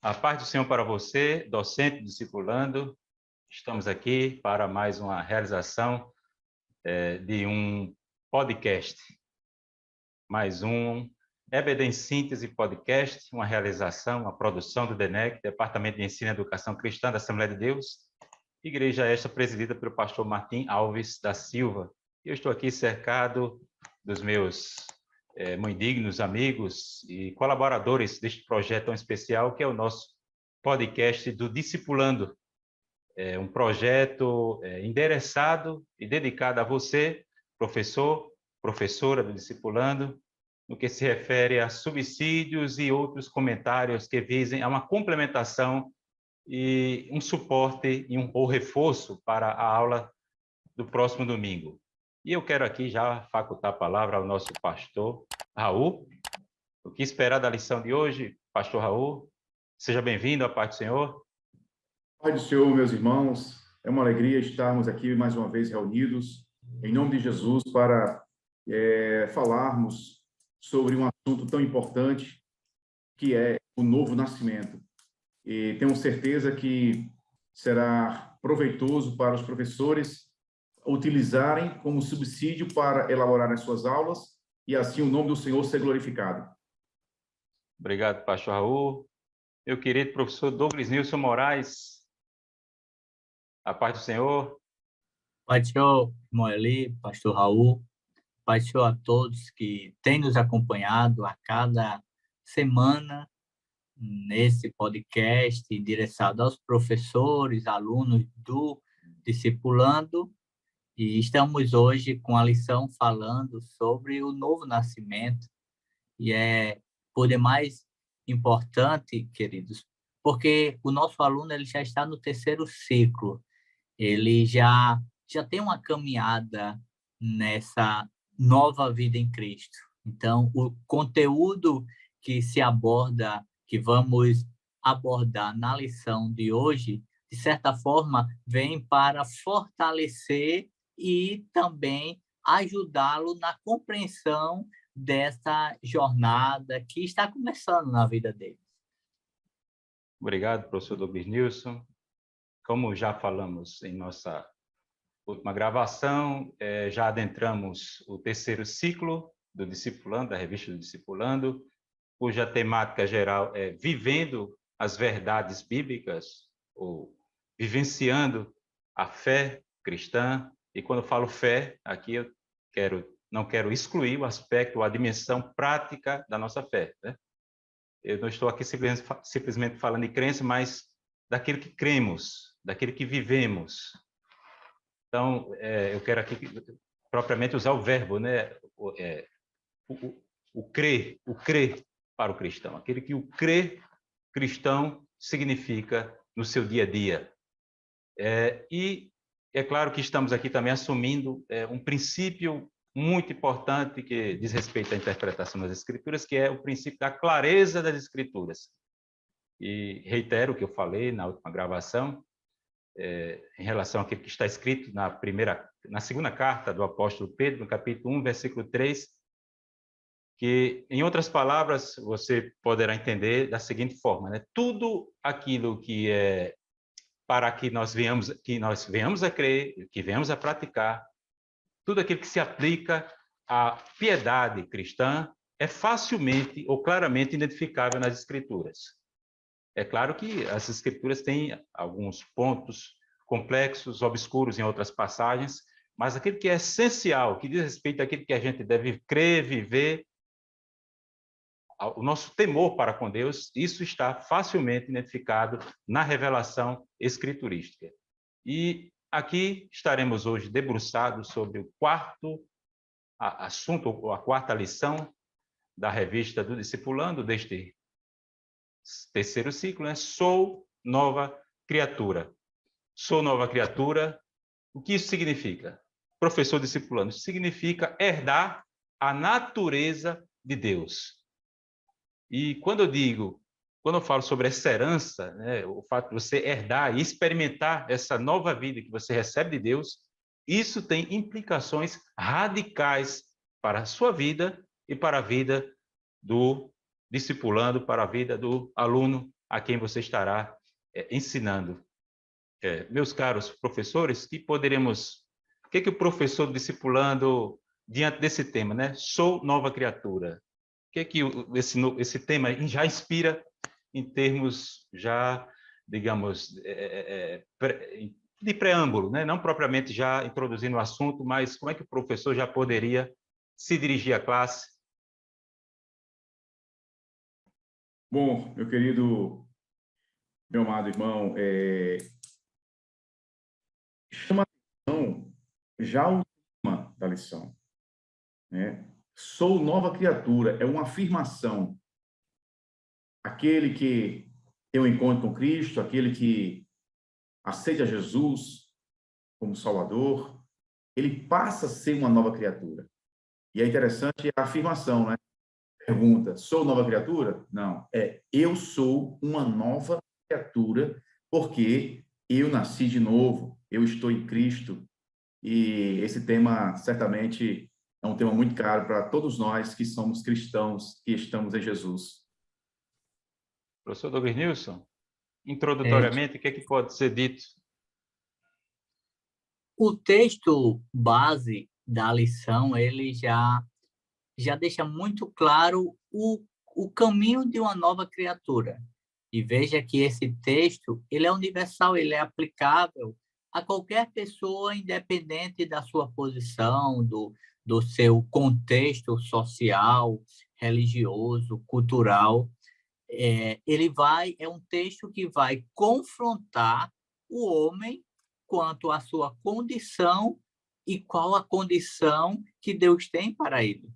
A paz do Senhor para você, docente, discipulando. Estamos aqui para mais uma realização de um podcast. Mais um EBD em Síntese Podcast, uma realização, uma produção do DENEC, Departamento de Ensino e Educação Cristã da Assembleia de Deus, igreja esta presidida pelo pastor Martim Alves da Silva. Eu estou aqui cercado dos meus muito dignos amigos e colaboradores deste projeto tão especial, que é o nosso podcast do Discipulando. É um projeto endereçado e dedicado a você, professor, professora do Discipulando, no que se refere a subsídios e outros comentários que visem a uma complementação e um suporte ou reforço para a aula do próximo domingo. E eu quero aqui já facultar a palavra ao nosso pastor Raul. O que esperar da lição de hoje, pastor Raul? Seja bem-vindo à paz do Senhor. Pai do Senhor, meus irmãos, é uma alegria estarmos aqui mais uma vez reunidos, em nome de Jesus, para falarmos sobre um assunto tão importante, que é o novo nascimento. E tenho certeza que será proveitoso para os professores utilizarem como subsídio para elaborar as suas aulas e assim o nome do Senhor ser glorificado. Obrigado, pastor Raul. Meu querido professor Douglas Nilson Moraes, a paz do Senhor. Pai do Senhor, Moeli, pastor Raul, Pai do Senhor a todos que têm nos acompanhado a cada semana nesse podcast endereçado aos professores, alunos do Discipulando, e estamos hoje com a lição falando sobre o novo nascimento, e é por demais importante, queridos, porque o nosso aluno ele já está no terceiro ciclo, ele já tem uma caminhada nessa nova vida em Cristo. Então, o conteúdo que se aborda, que vamos abordar na lição de hoje, de certa forma, vem para fortalecer e também ajudá-lo na compreensão dessa jornada que está começando na vida deles. Obrigado, professor Douglas Nilson. Como já falamos em nossa última gravação, já adentramos o terceiro ciclo do Discipulando, da revista do Discipulando, cuja temática geral é Vivendo as Verdades Bíblicas, ou Vivenciando a Fé Cristã. E quando eu falo fé, aqui eu não quero excluir o aspecto, a dimensão prática da nossa fé, né? Eu não estou aqui simplesmente falando de crença, mas daquilo que cremos, daquilo que vivemos. Então, eu quero aqui propriamente usar o verbo, né? O crer para o cristão. Aquele que o crer cristão significa no seu dia a dia. E é claro que estamos aqui também assumindo um princípio muito importante que diz respeito à interpretação das Escrituras, que é o princípio da clareza das Escrituras. E reitero o que eu falei na última gravação, em relação àquilo que está escrito na segunda carta do apóstolo Pedro, no capítulo 1, versículo 3, que, em outras palavras, você poderá entender da seguinte forma, né? Tudo aquilo que é para que nós venhamos a crer, que venhamos a praticar, tudo aquilo que se aplica à piedade cristã é facilmente ou claramente identificável nas Escrituras. É claro que as Escrituras têm alguns pontos complexos, obscuros em outras passagens, mas aquilo que é essencial, que diz respeito àquilo que a gente deve crer, viver, o nosso temor para com Deus, isso está facilmente identificado na revelação escriturística. E aqui estaremos hoje debruçados sobre o quarto assunto, ou a quarta lição da revista do Discipulando, deste terceiro ciclo, né? Sou nova criatura. Sou nova criatura. O que isso significa? Professor discipulando, isso significa herdar a natureza de Deus. E quando eu falo sobre essa herança, né, o fato de você herdar e experimentar essa nova vida que você recebe de Deus, isso tem implicações radicais para a sua vida e para a vida do discipulando, para a vida do aluno a quem você estará ensinando. Meus caros professores, o que o professor discipulando diante desse tema, né? Sou nova criatura. O que esse tema já inspira em termos já, digamos, de preâmbulo, né? Não propriamente já introduzindo o assunto, mas como é que o professor já poderia se dirigir à classe? Bom, meu amado irmão, chama a atenção já o tema da lição, né? Sou nova criatura, é uma afirmação. Aquele que tem um encontro com Cristo, aquele que aceita Jesus como Salvador, ele passa a ser uma nova criatura. E é interessante a afirmação, né? Pergunta, sou nova criatura? Não, eu sou uma nova criatura porque eu nasci de novo, eu estou em Cristo. E esse tema, certamente, é um tema muito caro para todos nós que somos cristãos, que estamos em Jesus. Professor Douglas Nilson, introdutoriamente, o que é que pode ser dito? O texto base da lição, ele já deixa muito claro o caminho de uma nova criatura. E veja que esse texto, ele é universal, ele é aplicável a qualquer pessoa, independente da sua posição, do seu contexto social, religioso, cultural. É um texto que vai confrontar o homem quanto à sua condição e qual a condição que Deus tem para ele.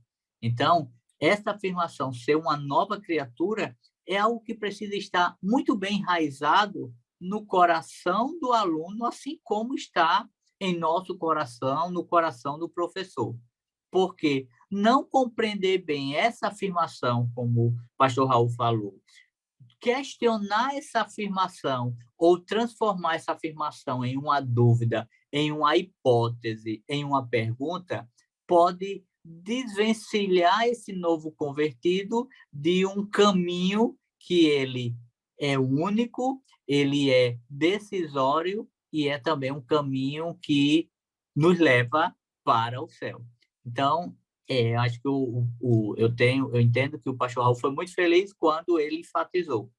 Então, essa afirmação, ser uma nova criatura, é algo que precisa estar muito bem enraizado no coração do aluno, assim como está em nosso coração, no coração do professor. Porque não compreender bem essa afirmação, como o pastor Raul falou, questionar essa afirmação ou transformar essa afirmação em uma dúvida, em uma hipótese, em uma pergunta, pode desvencilhar esse novo convertido de um caminho que ele é único, ele é decisório e é também um caminho que nos leva para o céu. Então, acho que eu entendo que o pastor Raul foi muito feliz quando ele enfatizou: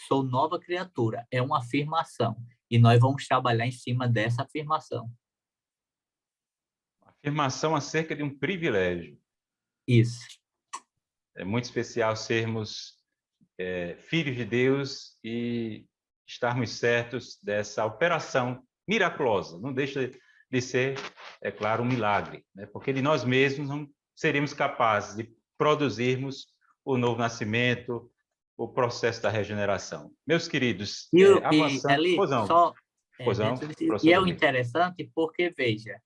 sou nova criatura. É uma afirmação. E nós vamos trabalhar em cima dessa afirmação. Afirmação acerca de um privilégio. Isso. É muito especial sermos filhos de Deus e estarmos certos dessa operação miraculosa. Não deixa de ser, é claro, um milagre, né? Porque de nós mesmos não seríamos capazes de produzirmos o novo nascimento, o processo da regeneração. Meus queridos, avançando... Ali, e é o interessante porque, veja,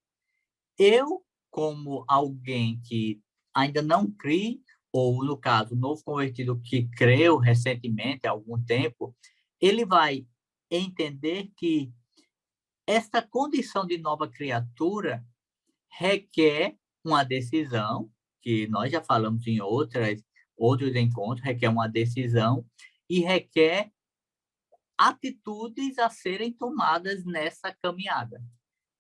eu, como alguém que ainda não crê, ou, no caso, novo convertido que creu recentemente, há algum tempo, ele vai entender que essa condição de nova criatura requer uma decisão, que nós já falamos em outros encontros, requer uma decisão e requer atitudes a serem tomadas nessa caminhada.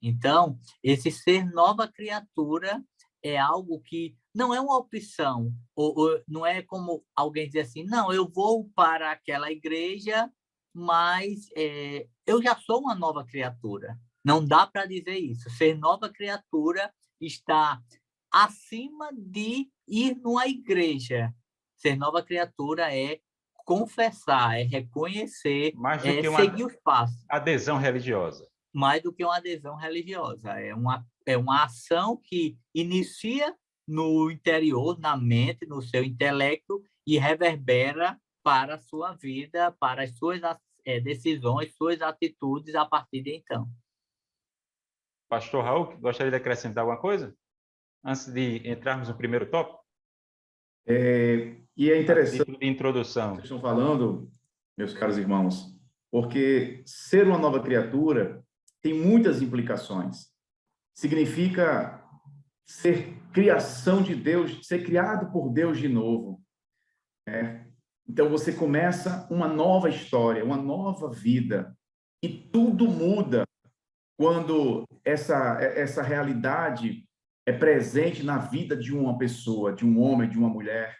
Então, esse ser nova criatura é algo que não é uma opção, ou não é como alguém dizer assim, não, eu vou para aquela igreja, mas eu já sou uma nova criatura. Não dá para dizer isso. Ser nova criatura está acima de ir numa igreja. Ser nova criatura é confessar, é reconhecer, é seguir os passos. Adesão religiosa. Mais do que uma adesão religiosa. É uma ação que inicia no interior, na mente, no seu intelecto e reverbera para a sua vida, para as suas decisões, suas atitudes a partir de então. Pastor Raul, gostaria de acrescentar alguma coisa? Antes de entrarmos no primeiro tópico? E é interessante... A título de introdução. Vocês estão falando, meus caros irmãos, porque ser uma nova criatura tem muitas implicações. Significa ser criação de Deus, ser criado por Deus de novo. Então, você começa uma nova história, uma nova vida. E tudo muda quando essa realidade é presente na vida de uma pessoa, de um homem, de uma mulher.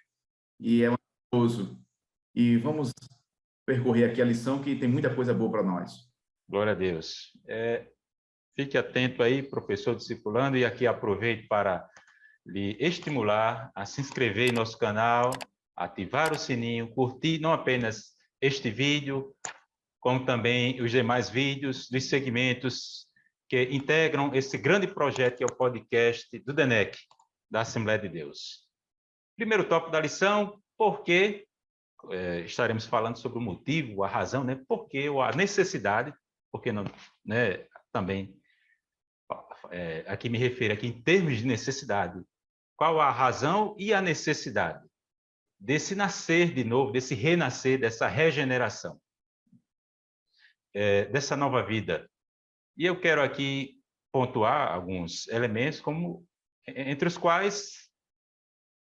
E é maravilhoso. E vamos percorrer aqui a lição, que tem muita coisa boa para nós. Glória a Deus. Fique atento aí, professor discipulando, e aqui aproveito para lhe estimular a se inscrever em nosso canal, ativar o sininho, curtir não apenas este vídeo, como também os demais vídeos dos segmentos que integram esse grande projeto que é o podcast do DENEC, da Assembleia de Deus. Primeiro tópico da lição, por que estaremos falando sobre o motivo, a razão, né? Por que a necessidade, porque não, né? Também aqui me refiro aqui em termos de necessidade. Qual a razão e a necessidade desse nascer de novo, desse renascer, dessa regeneração, dessa nova vida? E eu quero aqui pontuar alguns elementos, como entre os quais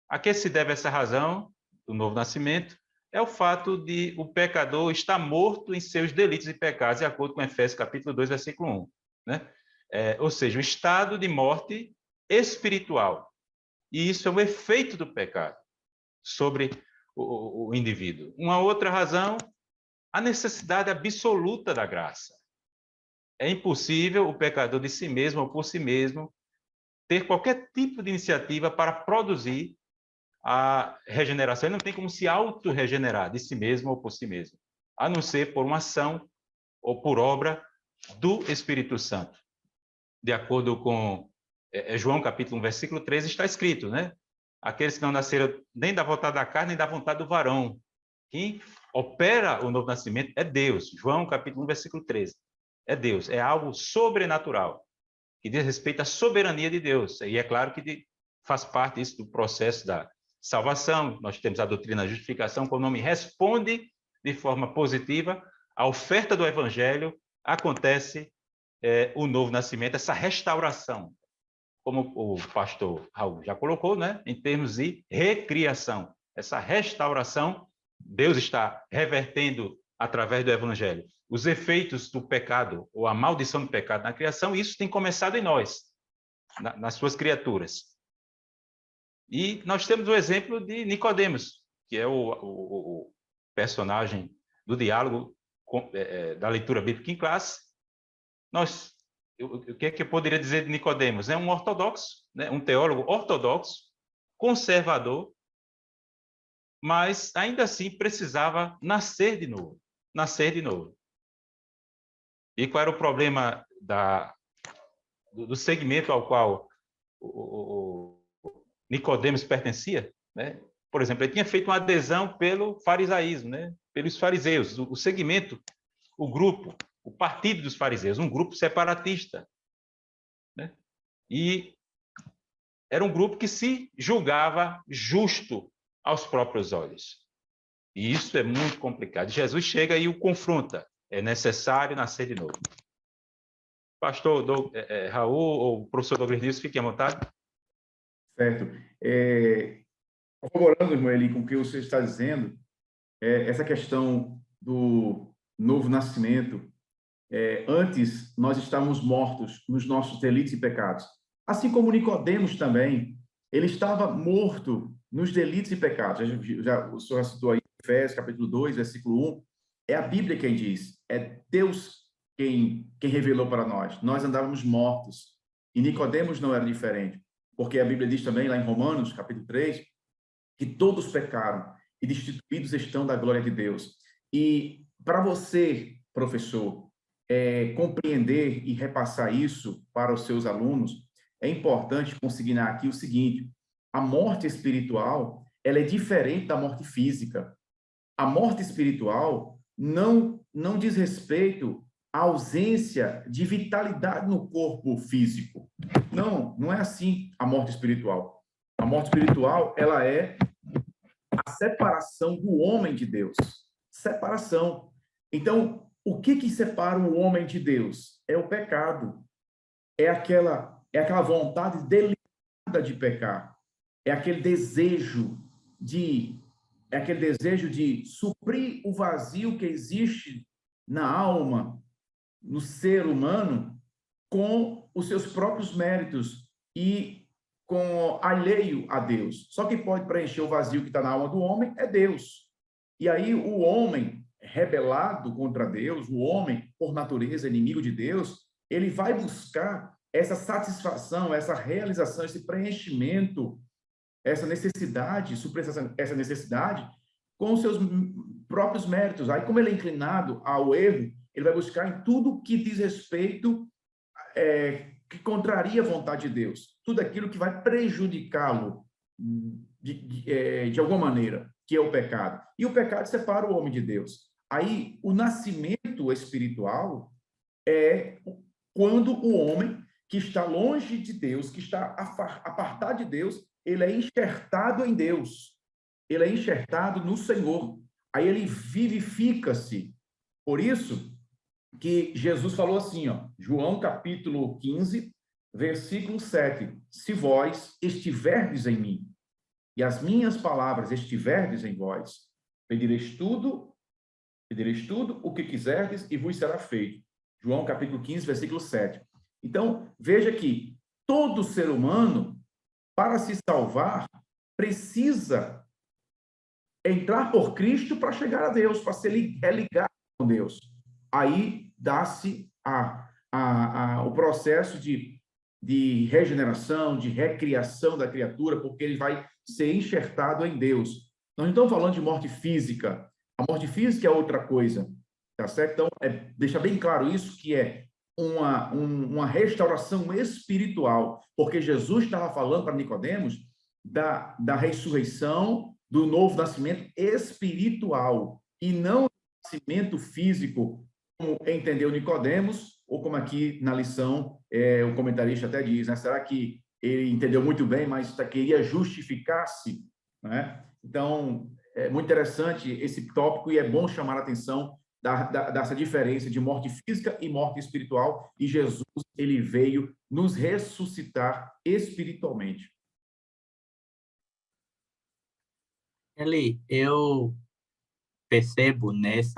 a que se deve essa razão do novo nascimento é o fato de o pecador estar morto em seus delitos e pecados, de acordo com Efésios capítulo 2, versículo 1, né? Ou seja, um estado de morte espiritual. E isso é o efeito do pecado sobre o indivíduo. Uma outra razão, a necessidade absoluta da graça. É impossível o pecador de si mesmo ou por si mesmo ter qualquer tipo de iniciativa para produzir a regeneração. Ele não tem como se auto-regenerar de si mesmo ou por si mesmo, a não ser por uma ação ou por obra do Espírito Santo. De acordo com João capítulo 1, versículo 13, está escrito, né? Aqueles que não nasceram nem da vontade da carne, nem da vontade do varão. Quem opera o novo nascimento é Deus. João capítulo 1, versículo 13. É Deus, é algo sobrenatural, que diz respeito à soberania de Deus. E é claro que faz parte isso do processo da salvação. Nós temos a doutrina da justificação, quando o homem responde de forma positiva à oferta do evangelho, acontece o novo nascimento, essa restauração, como o pastor Raul já colocou, né? Em termos de recriação. Essa restauração, Deus está revertendo através do evangelho os efeitos do pecado, ou a maldição do pecado na criação, e isso tem começado em nós, nas suas criaturas. E nós temos o exemplo de Nicodemos, que é o personagem do diálogo da leitura bíblica em classe. O que é que eu poderia dizer de Nicodemos? É um ortodoxo, né? Um teólogo ortodoxo, conservador, mas ainda assim precisava nascer de novo. Nascer de novo. E qual era o problema do segmento ao qual o Nicodemos pertencia, né? Por exemplo, ele tinha feito uma adesão pelo farisaísmo, né? Pelos fariseus, o segmento, o grupo, o partido dos fariseus, um grupo separatista, né? E era um grupo que se julgava justo aos próprios olhos. E isso é muito complicado. Jesus chega e o confronta. É necessário nascer de novo. Pastor Raul ou professor Douglas Nilson, fiquem à vontade. Certo. Corroborando, irmão Eli, com o que você está dizendo, essa questão do novo nascimento, antes nós estávamos mortos nos nossos delitos e pecados. Assim como Nicodemos também, ele estava morto nos delitos e pecados. O senhor citou aí Efésios, capítulo 2, versículo 1. É a Bíblia quem diz, é Deus quem revelou para nós. Nós andávamos mortos. E Nicodemos não era diferente, porque a Bíblia diz também, lá em Romanos, capítulo 3, que todos pecaram e destituídos estão da glória de Deus. E para você, professor, compreender e repassar isso para os seus alunos, é importante consignar aqui o seguinte: a morte espiritual, ela é diferente da morte física. A morte espiritual não diz respeito à ausência de vitalidade no corpo físico. Não é assim a morte espiritual. A morte espiritual, ela é a separação do homem de Deus. Separação. Então, o que separa o homem de Deus? É o pecado. É aquela vontade deliberada de pecar. É aquele desejo de é aquele desejo de suprir o vazio que existe na alma, no ser humano, com os seus próprios méritos e com alheio a Deus. Só quem pode preencher o vazio que está na alma do homem é Deus. E aí o homem rebelado contra Deus, o homem, por natureza, inimigo de Deus, ele vai buscar essa satisfação, essa realização, esse preenchimento, essa necessidade, suprir essa necessidade com os seus próprios méritos. Aí, como ele é inclinado ao erro, ele vai buscar em tudo que diz respeito, que contraria a vontade de Deus. Tudo aquilo que vai prejudicá-lo de alguma maneira, que é o pecado. E o pecado separa o homem de Deus. Aí, o nascimento espiritual é quando o homem que está longe de Deus, que está apartado de Deus, ele é enxertado em Deus. Ele é enxertado no Senhor. Aí ele vivifica-se. Por isso que Jesus falou assim, ó, João capítulo 15, versículo 7. Se vós estiverdes em mim, e as minhas palavras estiverdes em vós, pedireis tudo o que quiserdes e vos será feito. João capítulo 15, versículo 7. Então, veja que todo ser humano, para se salvar, precisa entrar por Cristo para chegar a Deus, para ser religado com Deus. Aí dá-se o processo de regeneração, de recriação da criatura, porque ele vai ser enxertado em Deus. Nós não estamos falando de morte física. A morte física é outra coisa, tá certo? Então, deixa bem claro isso, que é uma restauração espiritual, porque Jesus estava falando para Nicodemos da ressurreição, do novo nascimento espiritual, e não nascimento físico, como entendeu Nicodemos, ou como aqui na lição o comentarista até diz, né? Será que ele entendeu muito bem, mas queria justificar-se, né? Então, é muito interessante esse tópico e é bom chamar a atenção dessa diferença de morte física e morte espiritual, e Jesus, ele veio nos ressuscitar espiritualmente. Eu percebo nesse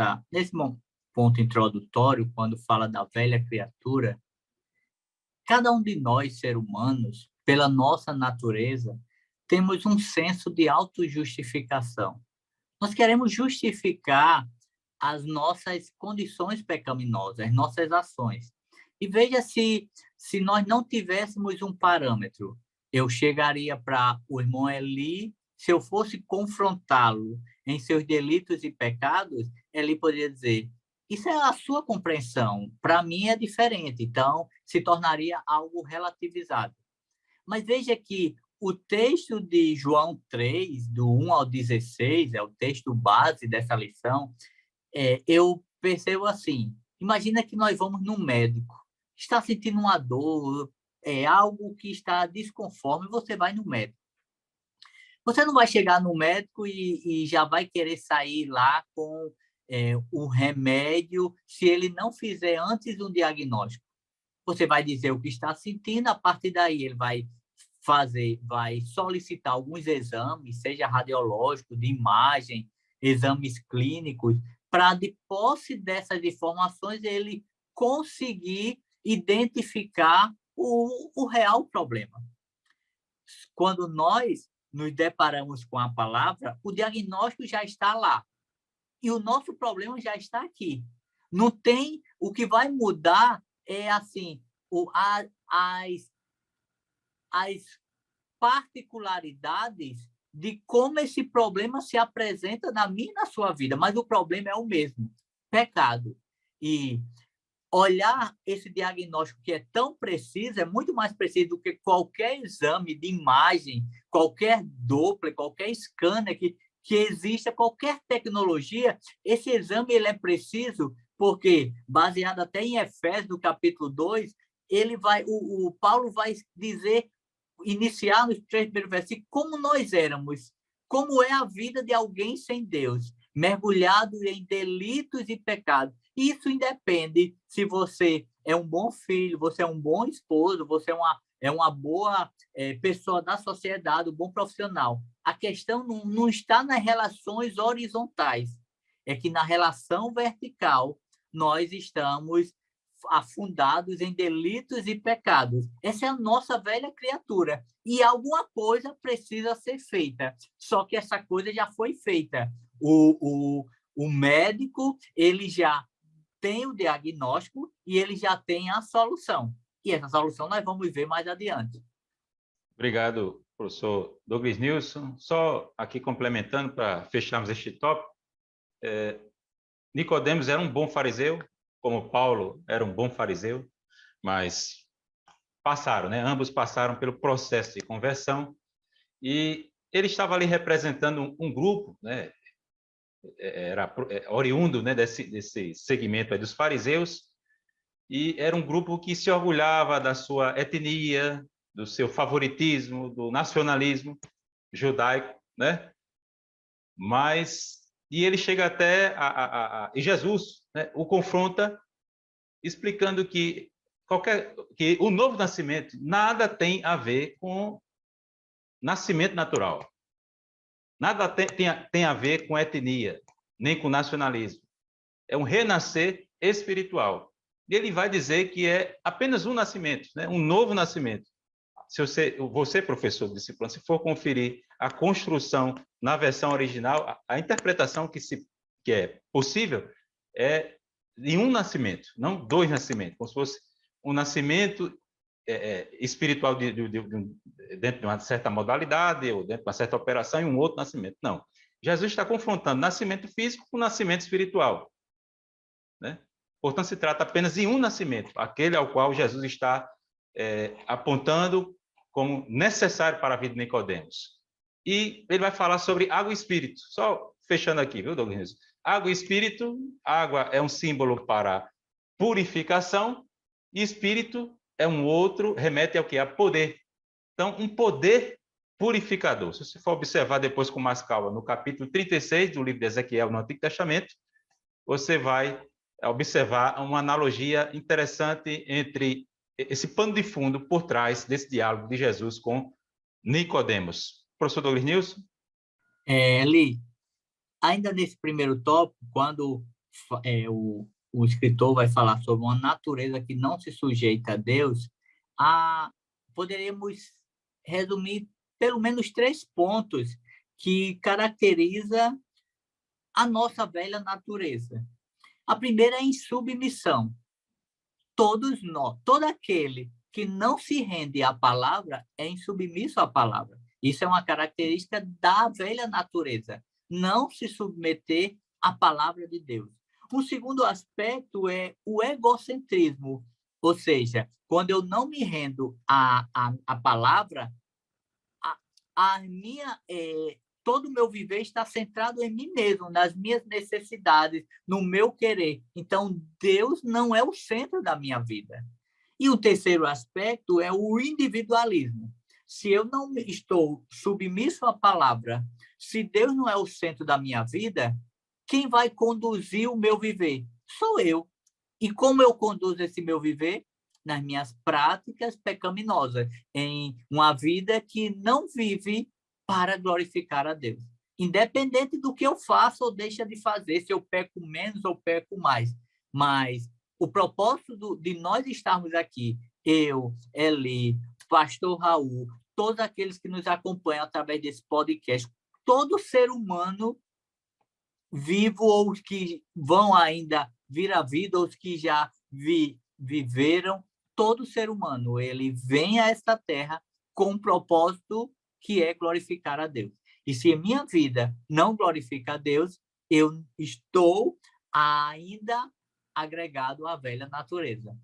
ponto introdutório, quando fala da velha criatura, cada um de nós, seres humanos, pela nossa natureza, temos um senso de autojustificação. Nós queremos justificar as nossas condições pecaminosas, as nossas ações. E veja se nós não tivéssemos um parâmetro. Eu chegaria para o irmão Eli, se eu fosse confrontá-lo em seus delitos e pecados, ele poderia dizer, isso é a sua compreensão, para mim é diferente, então se tornaria algo relativizado. Mas veja que o texto de João 3, do 1 ao 16, é o texto base dessa lição, eu percebo assim, imagina que nós vamos no médico, está sentindo uma dor, algo que está desconforme, você vai no médico. Você não vai chegar no médico e já vai querer sair lá com o remédio se ele não fizer antes um diagnóstico. Você vai dizer o que está sentindo, a partir daí ele vai solicitar alguns exames, seja radiológico, de imagem, exames clínicos, para, de posse dessas informações, ele conseguir identificar o real problema. Quando nós nos deparamos com a palavra, o diagnóstico já está lá. E o nosso problema já está aqui. Não tem... O que vai mudar é, assim, as particularidades de como esse problema se apresenta na minha e na sua vida. Mas o problema é o mesmo, pecado. E olhar esse diagnóstico que é tão preciso, é muito mais preciso do que qualquer exame de imagem, qualquer Doppler, qualquer scanner que exista, qualquer tecnologia. Esse exame ele é preciso porque, baseado até em Efésios, no capítulo 2, o Paulo vai dizer, iniciar nos 3 primeiros versículos, como nós éramos, como é a vida de alguém sem Deus, mergulhado em delitos e pecados. Isso independe se você é um bom filho, você é um bom esposo, você é uma boa pessoa da sociedade, um bom profissional. A questão não está nas relações horizontais, é que na relação vertical nós estamos afundados em delitos e pecados. Essa é a nossa velha criatura. E alguma coisa precisa ser feita. Só que essa coisa já foi feita. O médico, ele já tem o diagnóstico e ele já tem a solução. E essa solução nós vamos ver mais adiante. Obrigado, professor Douglas Nilson. Só aqui complementando para fecharmos este tópico, Nicodemos era um bom fariseu, como Paulo era um bom fariseu, mas passaram, né? Ambos passaram pelo processo de conversão e ele estava ali representando um grupo, né? Era oriundo, né, desse segmento aí dos fariseus, e era um grupo que se orgulhava da sua etnia, do seu favoritismo, do nacionalismo judaico, né? E ele chega até e Jesus, né, o confronta, explicando que o novo nascimento nada tem a ver com nascimento natural. Nada tem a ver com etnia, nem com nacionalismo. É um renascer espiritual. E ele vai dizer que é apenas um nascimento, né? Um novo nascimento. Se você, professor de disciplina, se for conferir a construção na versão original, a interpretação que é possível é em um nascimento, não dois nascimentos, como se fosse um nascimento espiritual dentro de uma certa modalidade ou dentro de uma certa operação e um outro nascimento. Não. Jesus está confrontando nascimento físico com nascimento espiritual, né? Portanto, se trata apenas de um nascimento, aquele ao qual Jesus está apontando como necessário para a vida de Nicodemos. E ele vai falar sobre água e espírito. Só fechando aqui, viu, Douglas? Água e espírito, água é um símbolo para purificação e espírito é um outro, remete ao que? A poder. Então, um poder purificador. Se você for observar depois com mais calma, no capítulo 36 do livro de Ezequiel, no Antigo Testamento, você vai observar uma analogia interessante entre esse pano de fundo por trás desse diálogo de Jesus com Nicodemos. Professor Douglas Nilson? Li, ainda nesse primeiro tópico, quando o escritor vai falar sobre uma natureza que não se sujeita a Deus, poderíamos resumir pelo menos 3 pontos que caracteriza a nossa velha natureza. A primeira é a insubmissão. Todos nós, todo aquele que não se rende à palavra é insubmisso à palavra. Isso é uma característica da velha natureza, não se submeter à palavra de Deus. O segundo aspecto é o egocentrismo, ou seja, quando eu não me rendo à palavra, todo o meu viver está centrado em mim mesmo, nas minhas necessidades, no meu querer. Então, Deus não é o centro da minha vida. E o terceiro aspecto é o individualismo. Se eu não estou submisso à palavra, se Deus não é o centro da minha vida, quem vai conduzir o meu viver? Sou eu. E como eu conduzo esse meu viver? Nas minhas práticas pecaminosas, em uma vida que não vive para glorificar a Deus. Independente do que eu faça ou deixa de fazer, se eu peco menos ou peco mais. Mas o propósito de nós estarmos aqui, eu, Eli, pastor Raul, todos aqueles que nos acompanham através desse podcast, todo ser humano vivo ou os que vão ainda vir à vida, ou os que já viveram, todo ser humano, ele vem a esta terra com um propósito que é glorificar a Deus. E se a minha vida não glorifica a Deus, eu estou ainda agregado à velha natureza.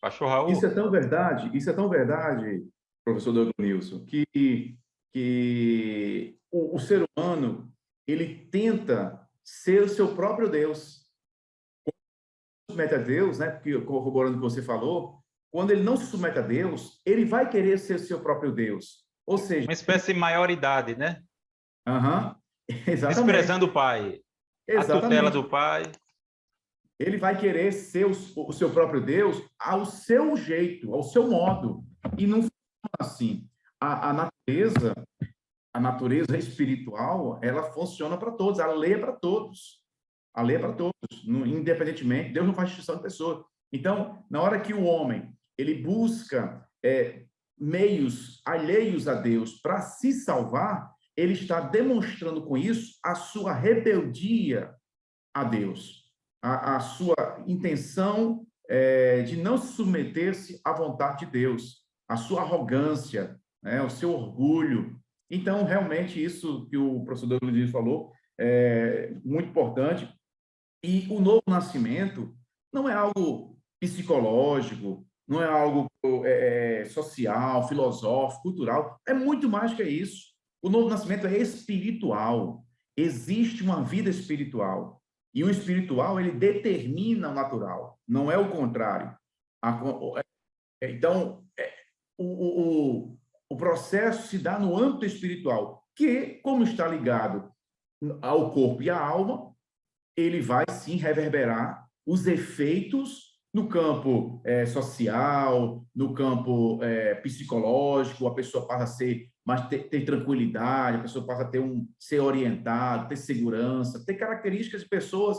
Pastor Raul? Isso é tão verdade, professor Douglas Nilson, que o ser humano, ele tenta ser o seu próprio Deus. Quando ele se submete a Deus, né, porque, corroborando o que você falou, quando ele não se submete a Deus, ele vai querer ser seu próprio Deus. Ou seja... Uma espécie de maioridade, né? Exatamente. Desprezando o pai. Exatamente. A tutela do pai. Ele vai querer ser o seu próprio Deus ao seu jeito, ao seu modo. E não assim. A natureza espiritual, ela funciona para todos, a lei é para todos. A lei é para todos, independentemente, Deus não faz distinção de pessoa. Então, na hora que o homem ele busca meios alheios a Deus para se salvar, ele está demonstrando com isso a sua rebeldia a Deus, a sua intenção de não se submeter-se à vontade de Deus, a sua arrogância, né, o seu orgulho. Então, realmente, isso que o professor Douglas falou é muito importante. E o novo nascimento não é algo psicológico, não é algo social, filosófico, cultural, é muito mais que isso. O novo nascimento é espiritual. Existe uma vida espiritual. E o espiritual, ele determina o natural, não é o contrário. Então, o processo se dá no âmbito espiritual, que, como está ligado ao corpo e à alma, ele vai, sim, reverberar os efeitos no campo social, no campo psicológico, a pessoa passa a ser ter tranquilidade, a pessoa passa a ser orientado, ter segurança, ter características de pessoas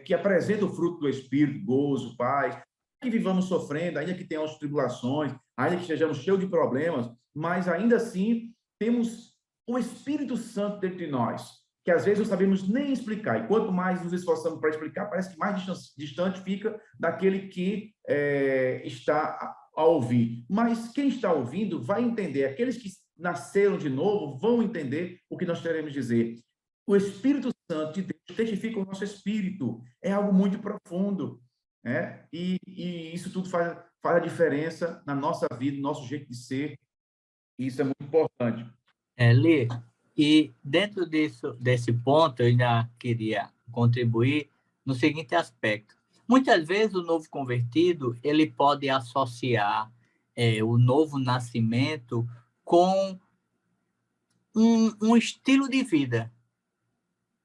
que apresentam o fruto do Espírito, gozo, paz, que vivamos sofrendo, ainda que tenhamos tribulações, ainda que estejamos cheios de problemas, mas ainda assim temos o Espírito Santo dentro de nós, que às vezes não sabemos nem explicar, e quanto mais nos esforçamos para explicar, parece que mais distante fica daquele que está a ouvir. Mas quem está ouvindo vai entender, aqueles que nasceram de novo vão entender o que nós queremos dizer. O Espírito Santo de Deus testifica o nosso espírito, é algo muito profundo, né? E isso tudo faz a diferença na nossa vida, no nosso jeito de ser, e isso é muito importante. Lê, e dentro desse ponto, eu ainda queria contribuir no seguinte aspecto. Muitas vezes o novo convertido ele pode associar o novo nascimento com um estilo de vida.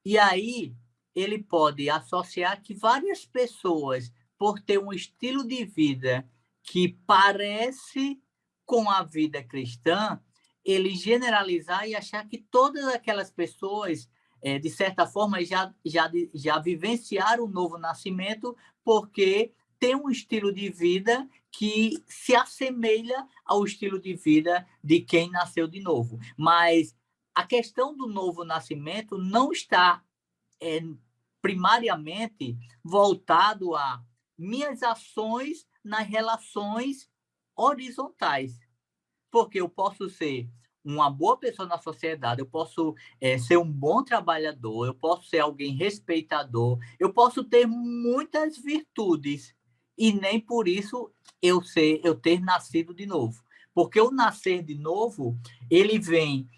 E aí ele pode associar que várias pessoas, por ter um estilo de vida que parece com a vida cristã, ele generalizar e achar que todas aquelas pessoas, de certa forma, já vivenciaram o novo nascimento, porque tem um estilo de vida que se assemelha ao estilo de vida de quem nasceu de novo. Mas a questão do novo nascimento não está primariamente voltado a minhas ações nas relações horizontais. Porque eu posso ser uma boa pessoa na sociedade, eu posso ser um bom trabalhador, eu posso ser alguém respeitador, eu posso ter muitas virtudes e nem por isso eu ter nascido de novo. Porque o nascer de novo, ele vem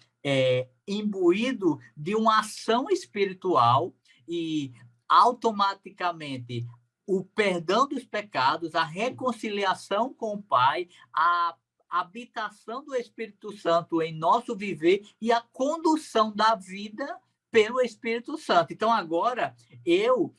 imbuído de uma ação espiritual e automaticamente o perdão dos pecados, a reconciliação com o Pai, a habitação do Espírito Santo em nosso viver e a condução da vida pelo Espírito Santo. Então, agora, eu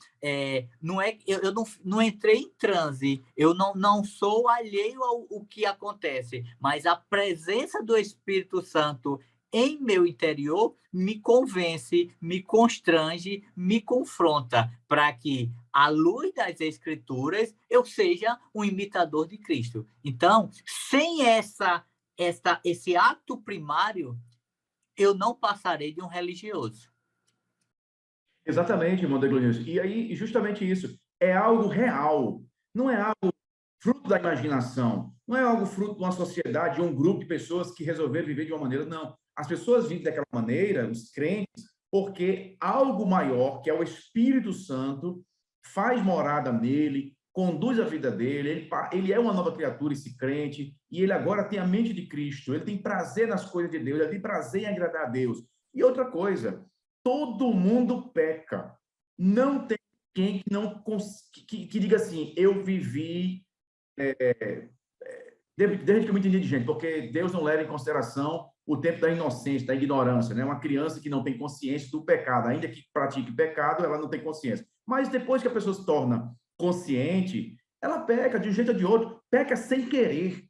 não entrei em transe, eu não sou alheio ao que acontece, mas a presença do Espírito Santo em meu interior me convence, me constrange, me confronta, para que, à luz das Escrituras, eu seja um imitador de Cristo. Então, sem esse ato primário, eu não passarei de um religioso. Exatamente, irmão Deglonius. E aí, justamente isso, é algo real, não é algo fruto da imaginação, não é algo fruto de uma sociedade, de um grupo de pessoas que resolveram viver de uma maneira, não. As pessoas vivem daquela maneira, os crentes, porque algo maior, que é o Espírito Santo, faz morada nele, conduz a vida dele, ele é uma nova criatura, esse crente, e ele agora tem a mente de Cristo, ele tem prazer nas coisas de Deus, ele tem prazer em agradar a Deus. E outra coisa, todo mundo peca. Não tem quem que diga assim, eu vivi desde que eu me entendi de gente, porque Deus não leva em consideração o tempo da inocência, da ignorância, né? Uma criança que não tem consciência do pecado, ainda que pratique pecado, ela não tem consciência. Mas depois que a pessoa se torna consciente, ela peca de um jeito ou de outro, peca sem querer,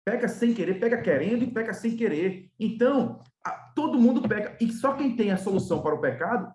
Peca sem querer, peca querendo e peca sem querer. Então, todo mundo peca. E só quem tem a solução para o pecado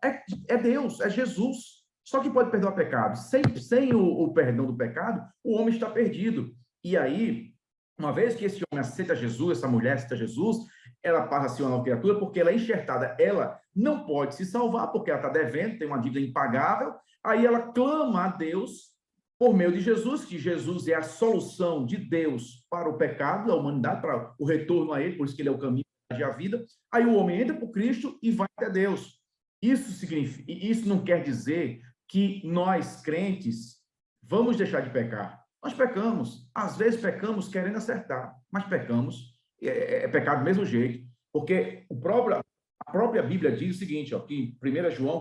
é Deus, é Jesus. Só que pode perdoar pecado. Sem o perdão do pecado, o homem está perdido. E aí, uma vez que esse homem aceita Jesus, essa mulher aceita Jesus, ela passa a ser uma nova criatura porque ela é enxertada. Ela não pode se salvar porque ela está devendo, tem uma dívida impagável. Aí ela clama a Deus por meio de Jesus, que Jesus é a solução de Deus para o pecado da humanidade, para o retorno a ele, por isso que ele é o caminho e a vida. Aí o homem entra por Cristo e vai até Deus. Isso não quer dizer que nós, crentes, vamos deixar de pecar. Nós pecamos. Às vezes pecamos querendo acertar, mas pecamos. É pecado do mesmo jeito. Porque a própria Bíblia diz o seguinte, ó, que em 1 João,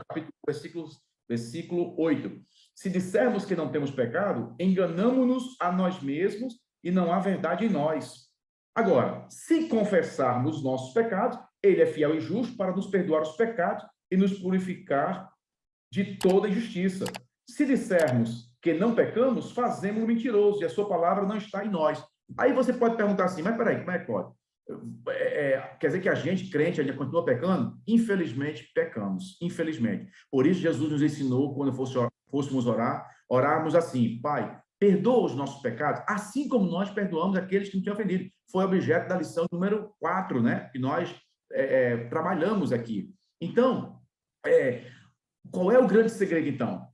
versículo 8. Se dissermos que não temos pecado, enganamo-nos a nós mesmos e não há verdade em nós. Agora, se confessarmos nossos pecados, ele é fiel e justo para nos perdoar os pecados e nos purificar de toda injustiça. Se dissermos que não pecamos, fazemos-o mentiroso e a sua palavra não está em nós. Aí você pode perguntar assim, mas peraí, como é que pode? Quer dizer que a gente, crente, ainda continua pecando? Infelizmente, pecamos. Infelizmente. Por isso, Jesus nos ensinou, quando fôssemos orarmos assim, Pai, perdoa os nossos pecados, assim como nós perdoamos aqueles que nos têm ofendido. Foi objeto da lição número 4, né? Que nós trabalhamos aqui. Então, qual é o grande segredo, então?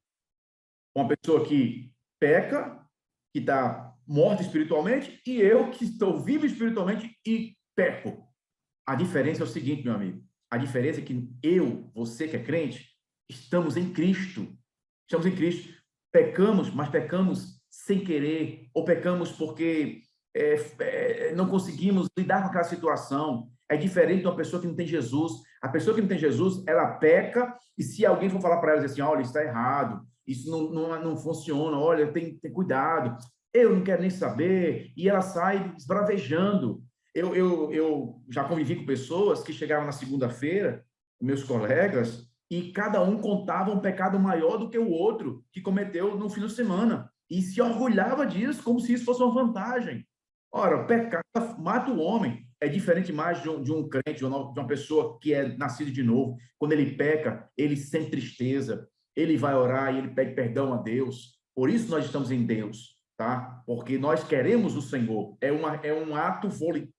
Uma pessoa que peca, que está morta espiritualmente, e eu que estou vivo espiritualmente e peco. A diferença é o seguinte, meu amigo. A diferença é que você que é crente, estamos em Cristo. Estamos em Cristo. Pecamos, mas pecamos sem querer, ou pecamos porque não conseguimos lidar com aquela situação. É diferente de uma pessoa que não tem Jesus. A pessoa que não tem Jesus, ela peca, e se alguém for falar para ela assim, olha, isso está errado, isso não funciona, olha, tem cuidado, eu não quero nem saber, e ela sai esbravejando. Eu já convivi com pessoas que chegavam na segunda-feira, meus colegas, e cada um contava um pecado maior do que o outro que cometeu no fim de semana, e se orgulhava disso como se isso fosse uma vantagem. Ora, o pecado mata o homem. É diferente mais de um crente, de uma pessoa que é nascida de novo. Quando ele peca, ele sente tristeza, ele vai orar e ele pede perdão a Deus. Por isso nós estamos em Deus, tá? Porque nós queremos o Senhor. É um ato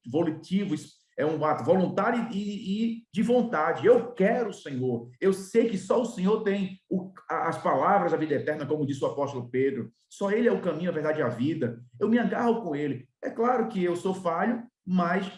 volitivo, é um ato voluntário e de vontade. Eu quero o Senhor. Eu sei que só o Senhor tem as palavras da vida eterna, como disse o apóstolo Pedro. Só Ele é o caminho, a verdade e a vida. Eu me agarro com Ele. É claro que eu sou falho, mas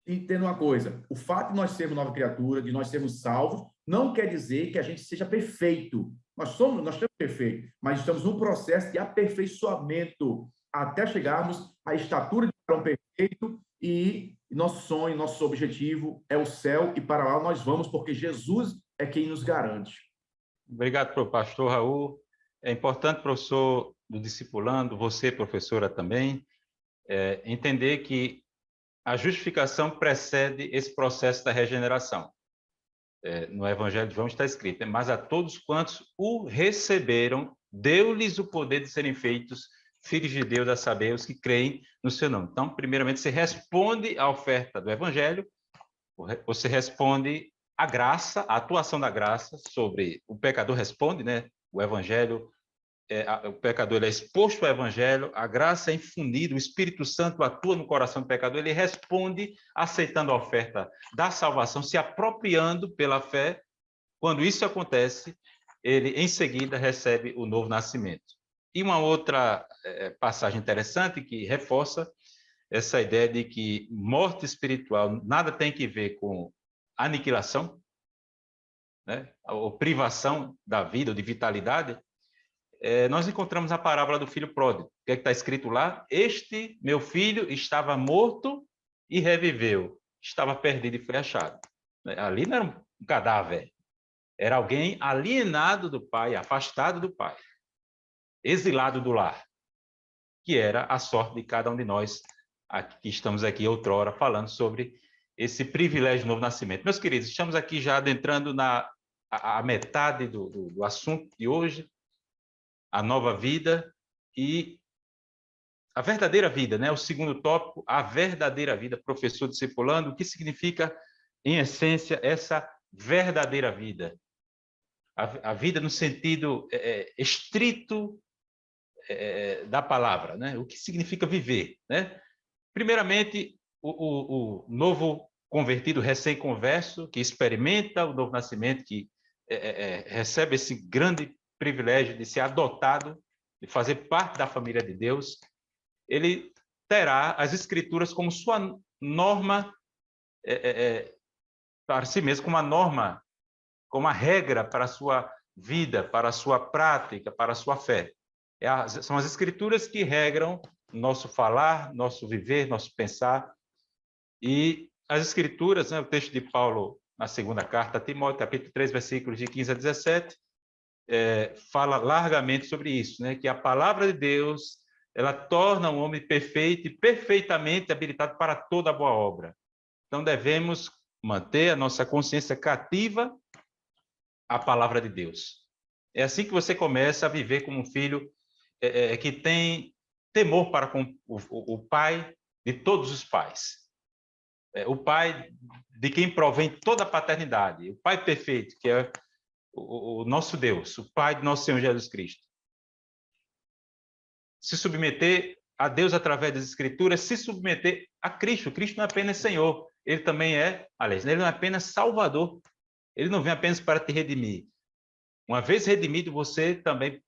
entenda uma coisa, o fato de nós sermos nova criatura, de nós sermos salvos, não quer dizer que a gente seja perfeito. Nós somos perfeitos, mas estamos num processo de aperfeiçoamento até chegarmos à estatura de varão perfeito, e nosso sonho, nosso objetivo é o céu, e para lá nós vamos, porque Jesus é quem nos garante. Obrigado, pastor Raul. É importante, professor do discipulando, você, professora, também, entender que a justificação precede esse processo da regeneração. No Evangelho de João está escrito, mas a todos quantos o receberam, deu-lhes o poder de serem feitos filhos de Deus, a saber, os que creem no seu nome. Então, primeiramente, você responde à oferta do Evangelho, você responde à graça, a atuação da graça sobre o pecador responde, né? O Evangelho, o pecador ele é exposto ao Evangelho, a graça é infundida, o Espírito Santo atua no coração do pecador, ele responde aceitando a oferta da salvação, se apropriando pela fé. Quando isso acontece, ele em seguida recebe o novo nascimento. E uma outra passagem interessante que reforça essa ideia de que morte espiritual nada tem que ver com aniquilação, né? Ou privação da vida, ou de vitalidade. Nós encontramos a parábola do filho pródigo. O que é que está escrito lá? Este meu filho estava morto e reviveu. Estava perdido e foi achado. Ali não era um cadáver. Era alguém alienado do pai, afastado do pai, exilado do lar, que era a sorte de cada um de nós que estamos aqui outrora falando sobre esse privilégio do novo nascimento. Meus queridos, estamos aqui já adentrando na metade do assunto de hoje, a nova vida, e a verdadeira vida, né? O segundo tópico, a verdadeira vida, professor discipulando, o que significa, em essência, essa verdadeira vida? A vida no sentido estrito da palavra, né? O que significa viver, né? Primeiramente, o novo convertido, recém-converso, que experimenta o novo nascimento, que recebe esse grande privilégio de ser adotado, de fazer parte da família de Deus, ele terá as Escrituras como sua norma para si mesmo, como a norma, como a regra para a sua vida, para a sua prática, para a sua fé. São as Escrituras que regram nosso falar, nosso viver, nosso pensar. E as Escrituras, né, o texto de Paulo na segunda carta a Timóteo, capítulo 3, versículos de 15 a 17, fala largamente sobre isso, né, que a palavra de Deus ela torna um homem perfeito e perfeitamente habilitado para toda boa obra. Então, devemos manter a nossa consciência cativa à palavra de Deus. É assim que você começa a viver como um filho que tem temor para com o pai de todos os pais. O pai de quem provém toda a paternidade, o pai perfeito, que é o nosso Deus, o pai do nosso Senhor Jesus Cristo. Se submeter a Deus através das Escrituras, se submeter a Cristo. Cristo não é apenas Senhor, ele também aliás, ele não é apenas Salvador, ele não vem apenas para te redimir. Uma vez redimido, você também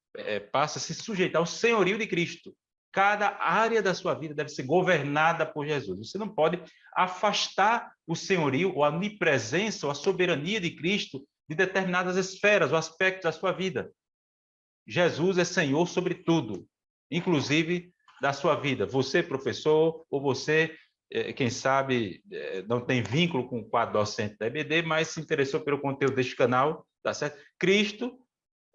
passa a se sujeitar ao senhorio de Cristo. Cada área da sua vida deve ser governada por Jesus. Você não pode afastar o senhorio, ou a onipresença, ou a soberania de Cristo de determinadas esferas ou aspectos da sua vida. Jesus é Senhor sobre tudo, inclusive da sua vida. Você, professor, ou você, quem sabe, não tem vínculo com o quadro docente da EBD, mas se interessou pelo conteúdo deste canal, tá certo? Cristo,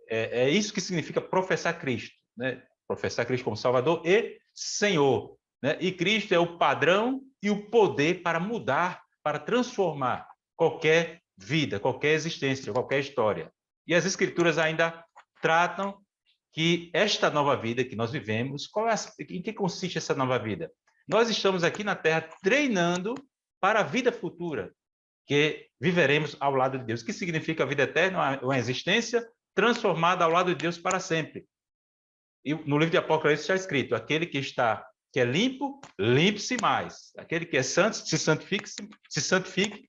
é isso que significa professar Cristo, né? Professar Cristo como Salvador e Senhor, né? E Cristo é o padrão e o poder para mudar, para transformar qualquer vida, qualquer existência, qualquer história. E as Escrituras ainda tratam que esta nova vida que nós vivemos, em que consiste essa nova vida? Nós estamos aqui na Terra treinando para a vida futura, que viveremos ao lado de Deus. O que significa a vida eterna? Uma existência transformada ao lado de Deus para sempre. E no livro de Apocalipse está escrito: aquele que é limpo, limpe-se mais. Aquele que é santo, se santifique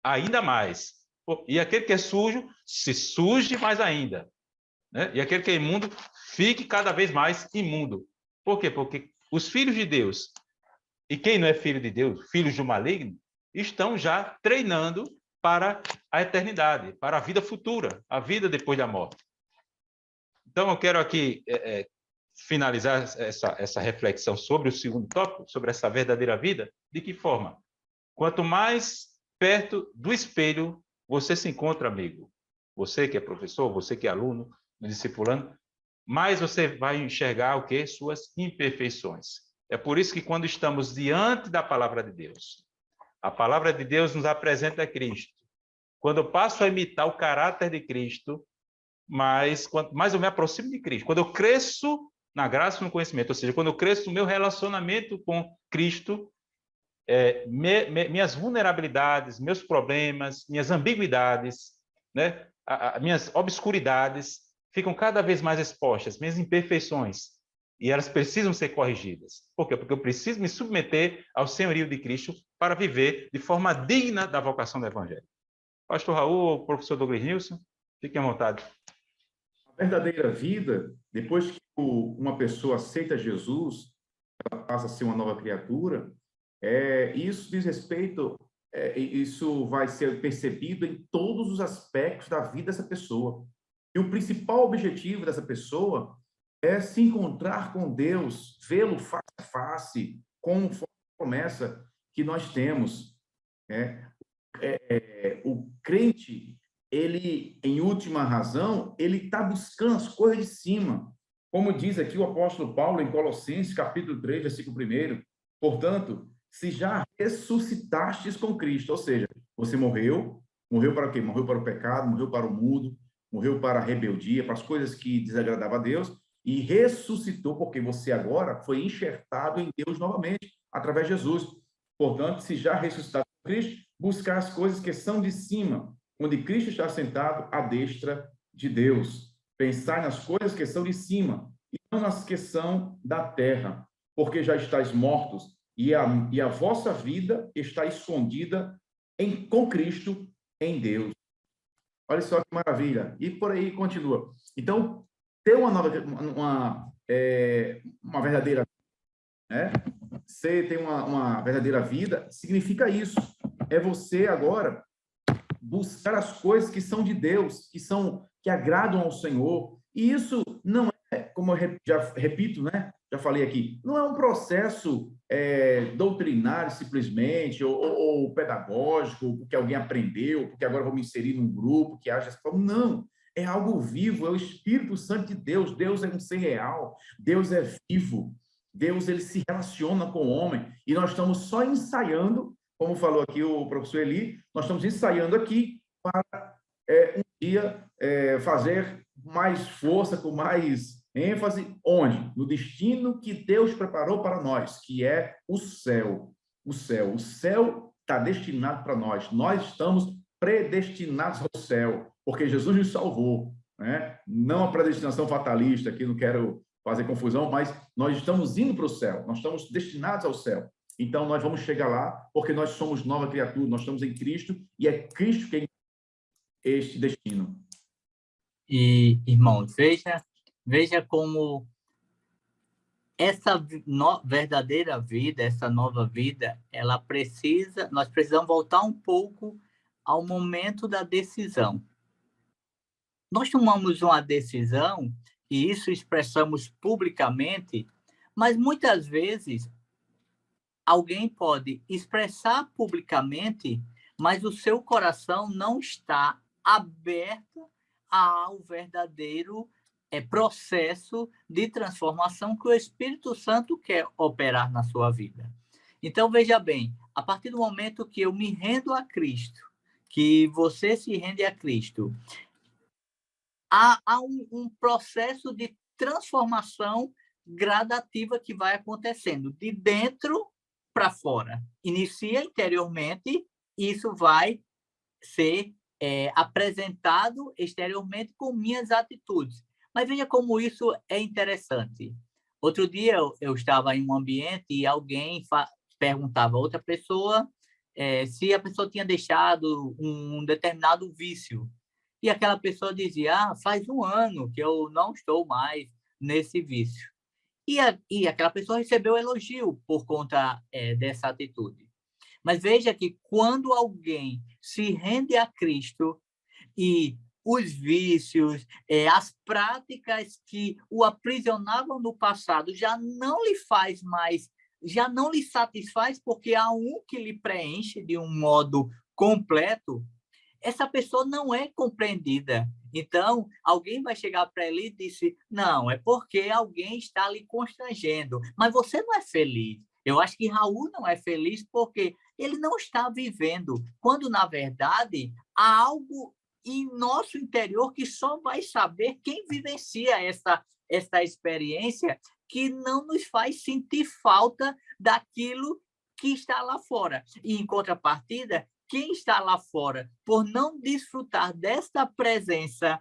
ainda mais. E aquele que é sujo, se suje mais ainda. Né? E aquele que é imundo, fique cada vez mais imundo. Por quê? Porque os filhos de Deus, e quem não é filho de Deus, filhos do maligno, estão já treinando para a eternidade, para a vida futura, a vida depois da morte. Então, eu quero aqui finalizar essa reflexão sobre o segundo tópico, sobre essa verdadeira vida. De que forma? Quanto mais perto do espelho você se encontra, amigo, você que é professor, você que é aluno, discipulando, mais você vai enxergar o quê? Suas imperfeições. É por isso que quando estamos diante da palavra de Deus, a palavra de Deus nos apresenta Cristo. Quando eu passo a imitar o caráter de Cristo, quanto mais eu me aproximo de Cristo, quando eu cresço na graça e no conhecimento, ou seja, quando eu cresço no meu relacionamento com Cristo, minhas vulnerabilidades, meus problemas, minhas ambiguidades, né, minhas obscuridades ficam cada vez mais expostas, minhas imperfeições, e elas precisam ser corrigidas. Por quê? Porque eu preciso me submeter ao senhorio de Cristo para viver de forma digna da vocação do Evangelho. Pastor Raul, professor Douglas Nilson, fiquem à vontade. A verdadeira vida, depois que uma pessoa aceita Jesus, ela passa a ser uma nova criatura, isso diz respeito, isso vai ser percebido em todos os aspectos da vida dessa pessoa. E o principal objetivo dessa pessoa é se encontrar com Deus, vê-lo face a face, conforme a promessa que nós temos. O crente, ele, em última razão, ele está buscando as coisas de cima. Como diz aqui o apóstolo Paulo em Colossenses, capítulo 3, versículo 1. Portanto, se já ressuscitastes com Cristo, ou seja, você morreu para o quê? Morreu para o pecado, morreu para o mundo, morreu para a rebeldia, para as coisas que desagradavam a Deus, e ressuscitou, porque você agora foi enxertado em Deus novamente, através de Jesus. Portanto, se já ressuscitado com Cristo, buscar as coisas que são de cima, onde Cristo está sentado à destra de Deus. Pensar nas coisas que são de cima, e não nas que são da terra, porque já estáis mortos, e a vossa vida está escondida com Cristo em Deus. Olha só que maravilha. E por aí continua. Então, ter uma verdadeira, né? Ser, ter uma verdadeira vida significa isso. É você agora buscar as coisas que são de Deus, que agradam ao Senhor. E isso não é, como eu já repito, né? Já falei aqui, não é um processo doutrinário simplesmente, ou pedagógico, porque alguém aprendeu, porque agora vou me inserir num grupo que age dessa forma. Não, é algo vivo, é o Espírito Santo de Deus. Deus é um ser real, Deus é vivo, Deus ele se relaciona com o homem, e nós estamos só ensaiando, como falou aqui o professor Eli, nós estamos ensaiando aqui para um dia fazer mais força, com mais ênfase, onde? No destino que Deus preparou para nós, que é o céu. O céu está destinado para nós. Nós estamos predestinados ao céu, porque Jesus nos salvou, né? Não a predestinação fatalista, aqui não quero fazer confusão, mas nós estamos indo para o céu, nós estamos destinados ao céu. Então, nós vamos chegar lá, porque nós somos nova criatura, nós estamos em Cristo, e é Cristo quem este destino. E, irmãos, veja como essa verdadeira vida, essa nova vida, nós precisamos voltar um pouco ao momento da decisão. Nós tomamos uma decisão, e isso expressamos publicamente, mas muitas vezes alguém pode expressar publicamente, mas o seu coração não está aberto ao verdadeiro processo de transformação que o Espírito Santo quer operar na sua vida. Então, veja bem, a partir do momento que eu me rendo a Cristo, que você se rende a Cristo, há um processo de transformação gradativa que vai acontecendo, de dentro para fora. Inicia interiormente, isso vai ser apresentado exteriormente com minhas atitudes. Mas veja como isso é interessante. Outro dia eu estava em um ambiente e alguém perguntava a outra pessoa se a pessoa tinha deixado um determinado vício. E aquela pessoa dizia, faz 1 ano que eu não estou mais nesse vício. E aquela pessoa recebeu elogio por conta dessa atitude. Mas veja que quando alguém se rende a Cristo e os vícios, as práticas que o aprisionavam no passado já não lhe faz mais, já não lhe satisfaz, porque há um que lhe preenche de um modo completo, essa pessoa não é compreendida. Então, alguém vai chegar para ele e dizer, não, é porque alguém está lhe constrangendo, mas você não é feliz. Eu acho que Raul não é feliz porque ele não está vivendo, quando, na verdade, há algo em nosso interior que só vai saber quem vivencia essa experiência, que não nos faz sentir falta daquilo que está lá fora. E, em contrapartida, quem está lá fora, por não desfrutar desta presença,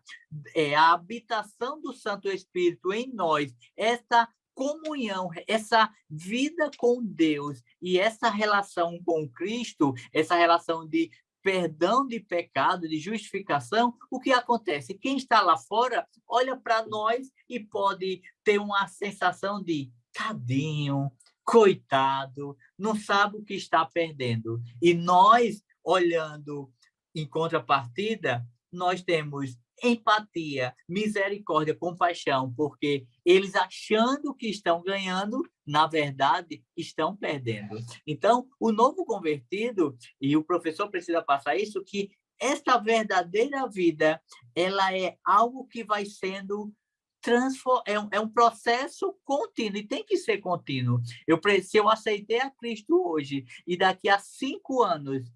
a habitação do Santo Espírito em nós, essa comunhão, essa vida com Deus e essa relação com Cristo, essa relação de perdão de pecado, de justificação, o que acontece? Quem está lá fora olha para nós e pode ter uma sensação de tadinho, coitado, não sabe o que está perdendo. E nós, olhando em contrapartida, nós temos empatia, misericórdia, compaixão, porque eles, achando que estão ganhando, na verdade, estão perdendo. Então, o novo convertido, e o professor precisa passar isso, que essa verdadeira vida, ela é algo que vai sendo é um processo contínuo, e tem que ser contínuo. Se eu aceitei a Cristo hoje, e daqui a 5 anos,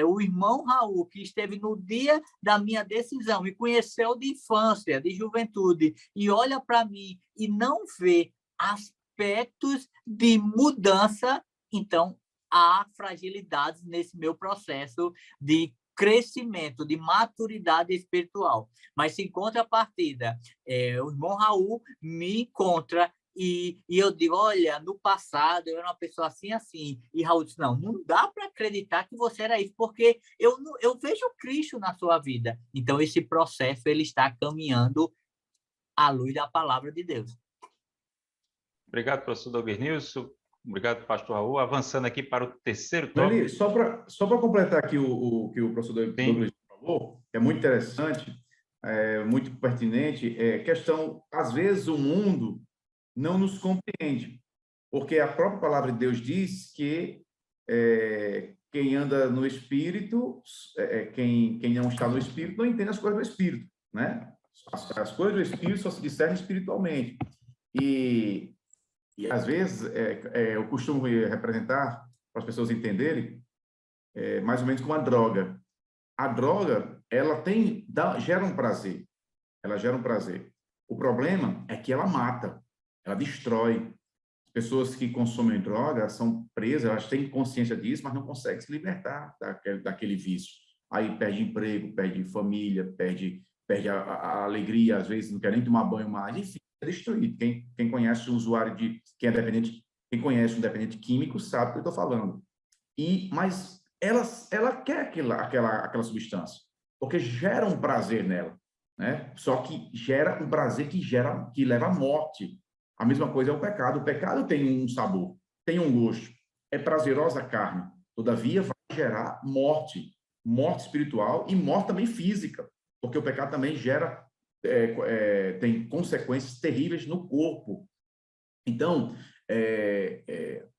o irmão Raul, que esteve no dia da minha decisão, me conheceu de infância, de juventude, e olha para mim e não vê aspectos de mudança, então há fragilidades nesse meu processo de crescimento, de maturidade espiritual. Mas, se em contrapartida, o irmão Raul me encontra e eu digo, olha, no passado eu era uma pessoa assim, assim. E Raul disse, não dá para acreditar que você era isso, porque eu vejo Cristo na sua vida. Então, esse processo ele está caminhando à luz da palavra de Deus. Obrigado, professor Douglas Nilson. Obrigado, pastor Raul. Avançando aqui para o terceiro tópico. Eli, só para completar aqui o que o professor Douglas falou, que é muito interessante, muito pertinente, questão, às vezes o mundo não nos compreende, porque a própria palavra de Deus diz que quem anda no Espírito, quem não está no Espírito, não entende as coisas do Espírito, né? As coisas do Espírito só se discernem espiritualmente. E às vezes, eu costumo representar, para as pessoas entenderem, mais ou menos como a droga. A droga, ela gera um prazer. Ela gera um prazer. O problema é que ela mata, ela destrói. As pessoas que consomem droga são presas, elas têm consciência disso, mas não conseguem se libertar daquele vício. Aí perde emprego, perde família, perde a alegria, às vezes não quer nem tomar banho mais, enfim. Destruído. Quem conhece um usuário quem é dependente, quem conhece um dependente químico sabe o que eu estou falando. Mas ela quer aquela substância, porque gera um prazer nela, né? Só que gera um prazer que leva à morte. A mesma coisa é o pecado. O pecado tem um sabor, tem um gosto. É prazerosa a carne. Todavia vai gerar morte espiritual e morte também física, porque o pecado também gera tem consequências terríveis no corpo. Então,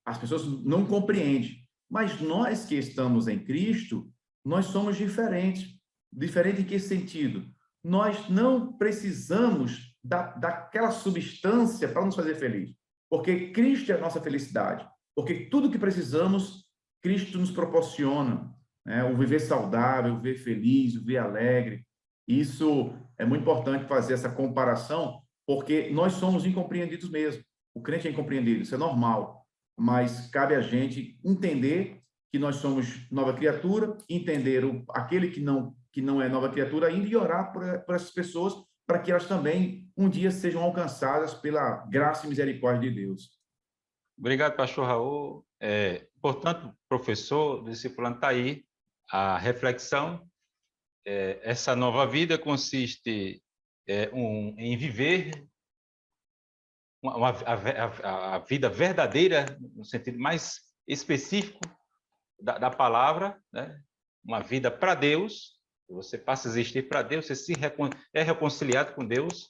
as pessoas não compreendem. Mas nós que estamos em Cristo, nós somos diferentes. Diferente em que sentido? Nós não precisamos daquela substância para nos fazer feliz. Porque Cristo é a nossa felicidade. Porque tudo que precisamos, Cristo nos proporciona. Né? O viver saudável, o viver feliz, o viver alegre. Isso é muito importante fazer essa comparação, porque nós somos incompreendidos mesmo. O crente é incompreendido, isso é normal. Mas cabe a gente entender que nós somos nova criatura, entender aquele que não é nova criatura ainda e orar por essas pessoas para que elas também um dia sejam alcançadas pela graça e misericórdia de Deus. Obrigado, pastor Raul. Portanto, professor, discipulando, está aí a reflexão. Essa nova vida consiste em viver a vida verdadeira, no sentido mais específico da palavra, né? Uma vida para Deus. Você passa a existir para Deus, você é reconciliado com Deus.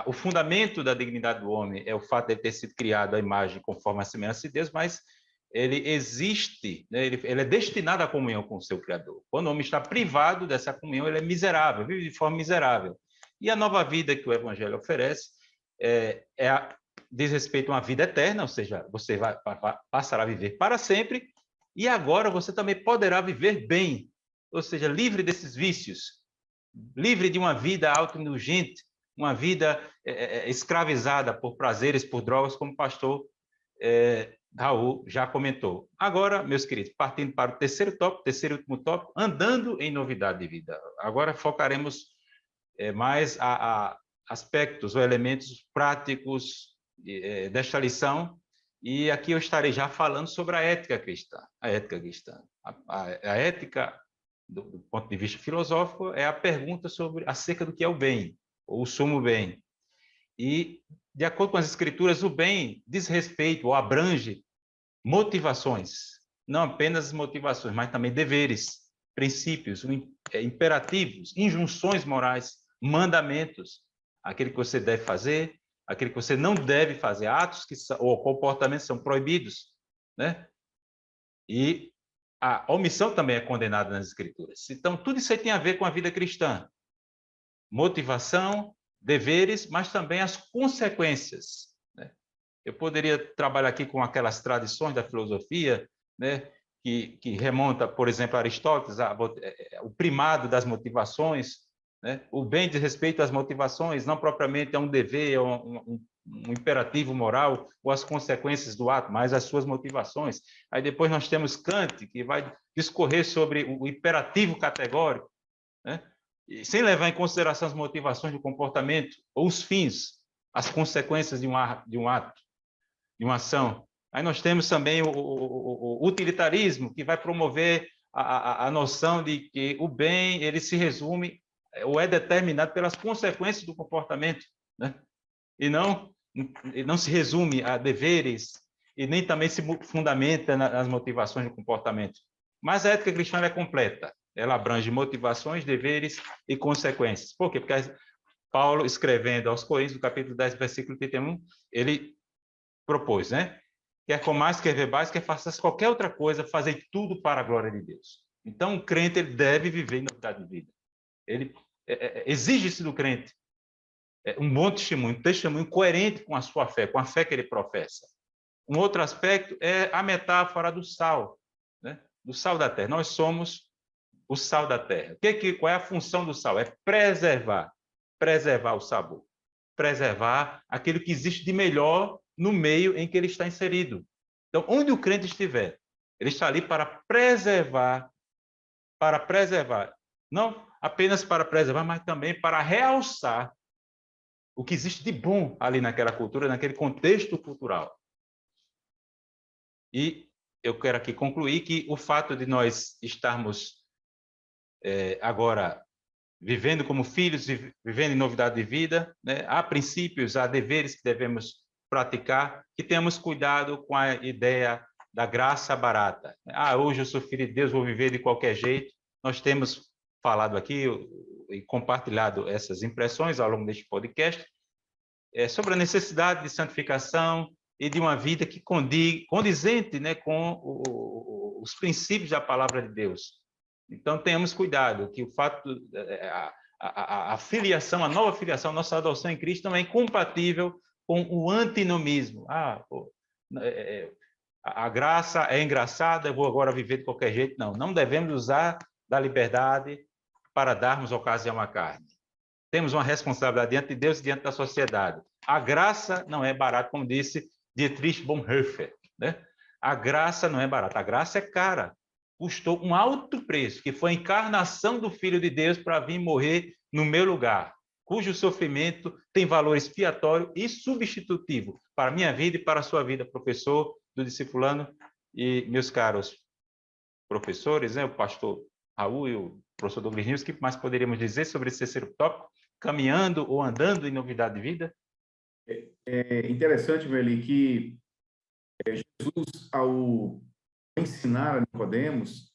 O fundamento da dignidade do homem é o fato de ele ter sido criado à imagem conforme a semelhança de Deus, mas ele existe, né? Ele é destinado à comunhão com o seu Criador. Quando o homem está privado dessa comunhão, ele é miserável, vive de forma miserável. E a nova vida que o Evangelho oferece diz respeito a uma vida eterna, ou seja, você passará a viver para sempre, e agora você também poderá viver bem, ou seja, livre desses vícios, livre de uma vida autoindulgente, uma vida escravizada por prazeres, por drogas, como o pastor Raul já comentou. Agora, meus queridos, partindo para o terceiro e último tópico, andando em novidade de vida. Agora focaremos mais a aspectos ou elementos práticos desta lição, e aqui eu estarei já falando sobre a ética cristã. A ética cristã. A ética, do ponto de vista filosófico, é a pergunta acerca do que é o bem, ou o sumo bem. E, de acordo com as escrituras, o bem diz respeito ou abrange motivações, não apenas motivações, mas também deveres, princípios, imperativos, injunções morais, mandamentos, aquele que você deve fazer, aquele que você não deve fazer, atos ou comportamentos são proibidos, né? E a omissão também é condenada nas escrituras. Então, tudo isso aí tem a ver com a vida cristã. Motivação, deveres, mas também as consequências, né? Eu poderia trabalhar aqui com aquelas tradições da filosofia, né, que remonta, por exemplo, a Aristóteles, o primado das motivações, né? O bem diz respeito às motivações, não propriamente a um dever, a um imperativo moral ou as consequências do ato, mas as suas motivações. Aí depois nós temos Kant, que vai discorrer sobre o imperativo categórico, né? E sem levar em consideração as motivações do comportamento ou os fins, as consequências de um ato, de uma ação. Aí nós temos também o utilitarismo, que vai promover a noção de que o bem ele se resume ou é determinado pelas consequências do comportamento, né? E não se resume a deveres e nem também se fundamenta nas motivações do comportamento. Mas a ética cristã é completa. Ela abrange motivações, deveres e consequências. Por quê? Porque Paulo, escrevendo aos Coríntios, no capítulo 10, versículo 31, ele propôs, né? Quer comais, quer bebais, quer faças qualquer outra coisa, fazei tudo para a glória de Deus. Então, o crente ele deve viver em novidade de vida. Ele exige-se do crente um bom testemunho, um testemunho coerente com a sua fé, com a fé que ele professa. Um outro aspecto é a metáfora do sal, né? Do sal da terra. Nós somos o sal da terra. Qual é a função do sal? É preservar o sabor, preservar aquilo que existe de melhor no meio em que ele está inserido. Então, onde o crente estiver, ele está ali para preservar, não apenas para preservar, mas também para realçar o que existe de bom ali naquela cultura, naquele contexto cultural. E eu quero aqui concluir que o fato de nós estarmos agora vivendo como filhos, vivendo em novidade de vida, né? Há princípios, há deveres que devemos praticar, que tenhamos cuidado com a ideia da graça barata. Hoje eu sou filho de Deus, vou viver de qualquer jeito. Nós temos falado aqui e compartilhado essas impressões ao longo deste podcast sobre a necessidade de santificação e de uma vida que condizente, né, com os princípios da palavra de Deus. Então, tenhamos cuidado, que o fato, a filiação, a nova filiação, a nossa adoção em Cristo não é incompatível com o antinomismo. A graça é engraçada, eu vou agora viver de qualquer jeito. Não devemos usar da liberdade para darmos ocasião à carne. Temos uma responsabilidade diante de Deus e diante da sociedade. A graça não é barata, como disse Dietrich Bonhoeffer, né? A graça não é barata, a graça é cara. Custou um alto preço, que foi a encarnação do Filho de Deus para vir morrer no meu lugar, cujo sofrimento tem valor expiatório e substitutivo para a minha vida e para a sua vida, professor do Discipulano e meus caros professores, né, o pastor Raul e o professor Douglas News. O que mais poderíamos dizer sobre esse terceiro tópico? Caminhando ou andando em novidade de vida? É interessante, Meli, que Jesus, ao ensinar a Nicodemos,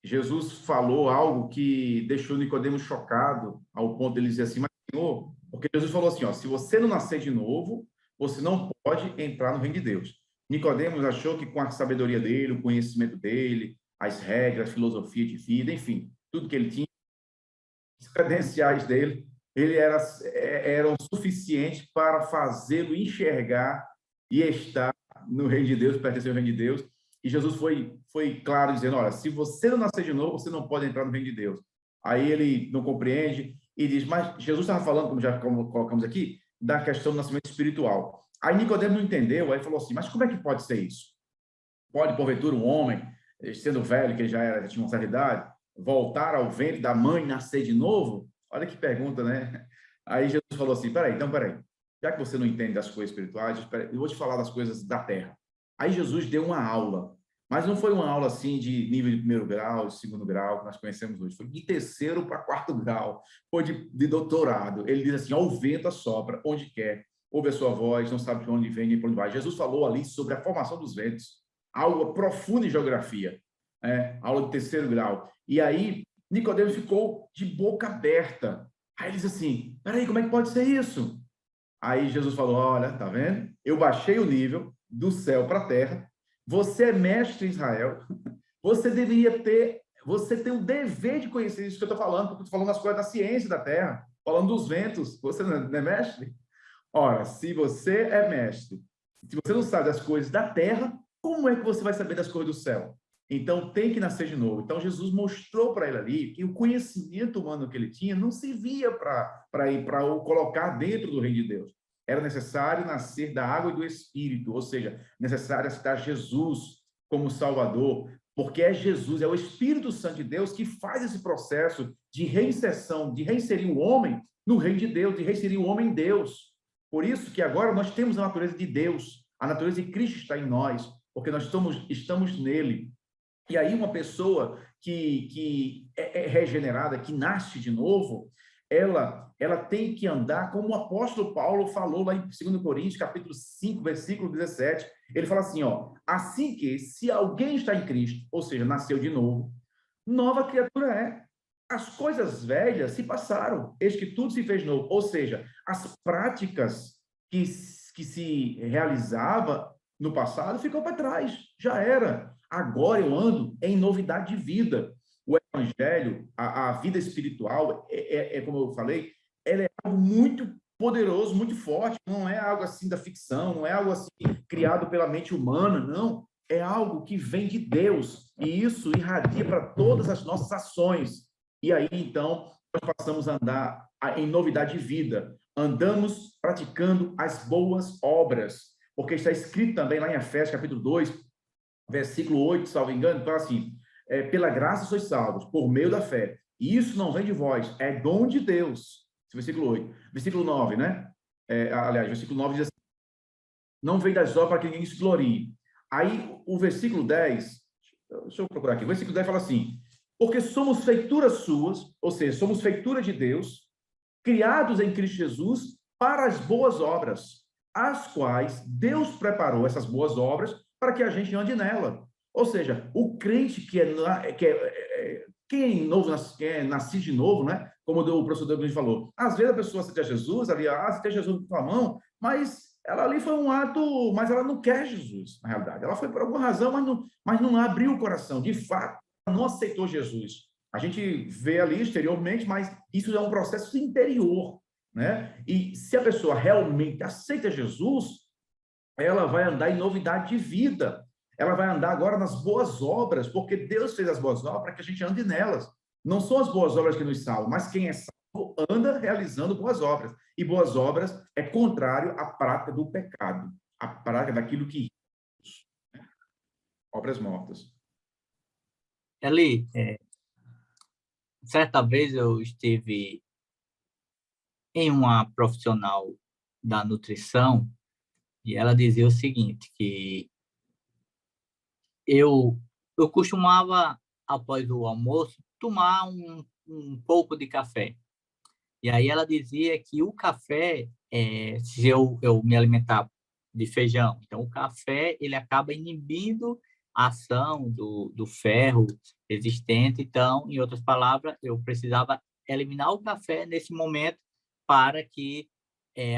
Jesus falou algo que deixou Nicodemos chocado, ao ponto de ele dizer assim, mas Senhor, porque Jesus falou assim, se você não nascer de novo, você não pode entrar no reino de Deus. Nicodemos achou que com a sabedoria dele, o conhecimento dele, as regras, a filosofia de vida, enfim, tudo que ele tinha, as credenciais dele, ele eram suficientes para fazê-lo enxergar e estar no reino de Deus, pertencer ao reino de Deus. E Jesus foi claro, dizendo, olha, se você não nascer de novo, você não pode entrar no reino de Deus. Aí ele não compreende e diz, mas Jesus estava falando, como já colocamos aqui, da questão do nascimento espiritual. Aí Nicodemo não entendeu, aí falou assim, mas como é que pode ser isso? Pode, porventura, um homem, sendo velho, que já tinha uma certa idade, voltar ao ventre da mãe e nascer de novo? Olha que pergunta, né? Aí Jesus falou assim, peraí, já que você não entende das coisas espirituais, eu vou te falar das coisas da terra. Aí Jesus deu uma aula, mas não foi uma aula assim de nível de primeiro grau, de segundo grau, que nós conhecemos hoje, foi de terceiro para quarto grau, foi de doutorado. Ele diz assim, o vento assopra onde quer, ouve a sua voz, não sabe de onde vem nem para onde vai. Jesus falou ali sobre a formação dos ventos, aula profunda em geografia, aula de terceiro grau. E aí, Nicodemo ficou de boca aberta. Aí ele diz assim, peraí, como é que pode ser isso? Aí Jesus falou, olha, tá vendo? Eu baixei o nível do céu para a terra, você é mestre em Israel, você tem o dever de conhecer isso que eu estou falando, porque eu estou falando das coisas da ciência da terra. falando dos ventos. Você não é mestre? Ora, se você é mestre, se você não sabe das coisas da terra, como é que você vai saber das coisas do céu? Então, tem que nascer de novo. Então, Jesus mostrou para ele ali que o conhecimento humano que ele tinha não servia para o colocar dentro do reino de Deus. Era necessário nascer da água e do Espírito, ou seja, necessário aceitar Jesus como Salvador, porque é Jesus, é o Espírito Santo de Deus que faz esse processo de reinserção, de reinserir o homem no reino de Deus, de reinserir o homem em Deus. Por isso que agora nós temos a natureza de Deus, a natureza de Cristo está em nós, porque nós estamos nele. E aí uma pessoa que é regenerada, que nasce de novo, ela tem que andar como o apóstolo Paulo falou lá em 2 Coríntios, capítulo 5, versículo 17. Ele fala assim, ó, assim que se alguém está em Cristo, ou seja, nasceu de novo, nova criatura é. As coisas velhas se passaram, eis que tudo se fez novo. Ou seja, as práticas que se realizava no passado ficou para trás, já era. Agora eu ando em novidade de vida. O evangelho, a vida espiritual, como eu falei, ela é algo muito poderoso, muito forte. Não é algo assim da ficção, não é algo assim criado pela mente humana, não. É algo que vem de Deus. E isso irradia para todas as nossas ações. E aí, então, nós passamos a andar em novidade de vida. Andamos praticando as boas obras. Porque está escrito também lá em Efésios, capítulo 2, versículo 8, salvo engano, fala assim, pela graça sois salvos, por meio da fé. E isso não vem de vós, é dom de Deus. Esse versículo 8. Versículo 9, né? Aliás, versículo 9 diz assim, não vem das obras para que ninguém se glorie. Aí, o versículo 10, deixa eu procurar aqui, o versículo 10 fala assim, porque somos feituras suas, ou seja, somos feitura de Deus, criados em Cristo Jesus para as boas obras, as quais Deus preparou essas boas obras para que a gente ande nela. Ou seja, o crente quem nasce de novo, né? Como o professor Douglas falou, às vezes a pessoa aceita Jesus, ali, aceita Jesus com a mão, mas ela ali foi um ato, mas ela não quer Jesus, na realidade. Ela foi por alguma razão, mas não abriu o coração. De fato, ela não aceitou Jesus. A gente vê ali exteriormente, mas isso é um processo interior, né? E se a pessoa realmente aceita Jesus, ela vai andar em novidade de vida. Ela vai andar agora nas boas obras, porque Deus fez as boas obras para que a gente ande nelas. Não são as boas obras que nos salvam, mas quem é salvo anda realizando boas obras. E boas obras é contrário à prática do pecado, à prática daquilo que obras mortas. Eli, certa vez eu estive em uma profissional da nutrição e ela dizia o seguinte, que eu costumava, após o almoço, tomar um pouco de café. E aí ela dizia que o café, se eu me alimentar de feijão, então o café ele acaba inibindo a ação do ferro existente. Então, em outras palavras, eu precisava eliminar o café nesse momento para que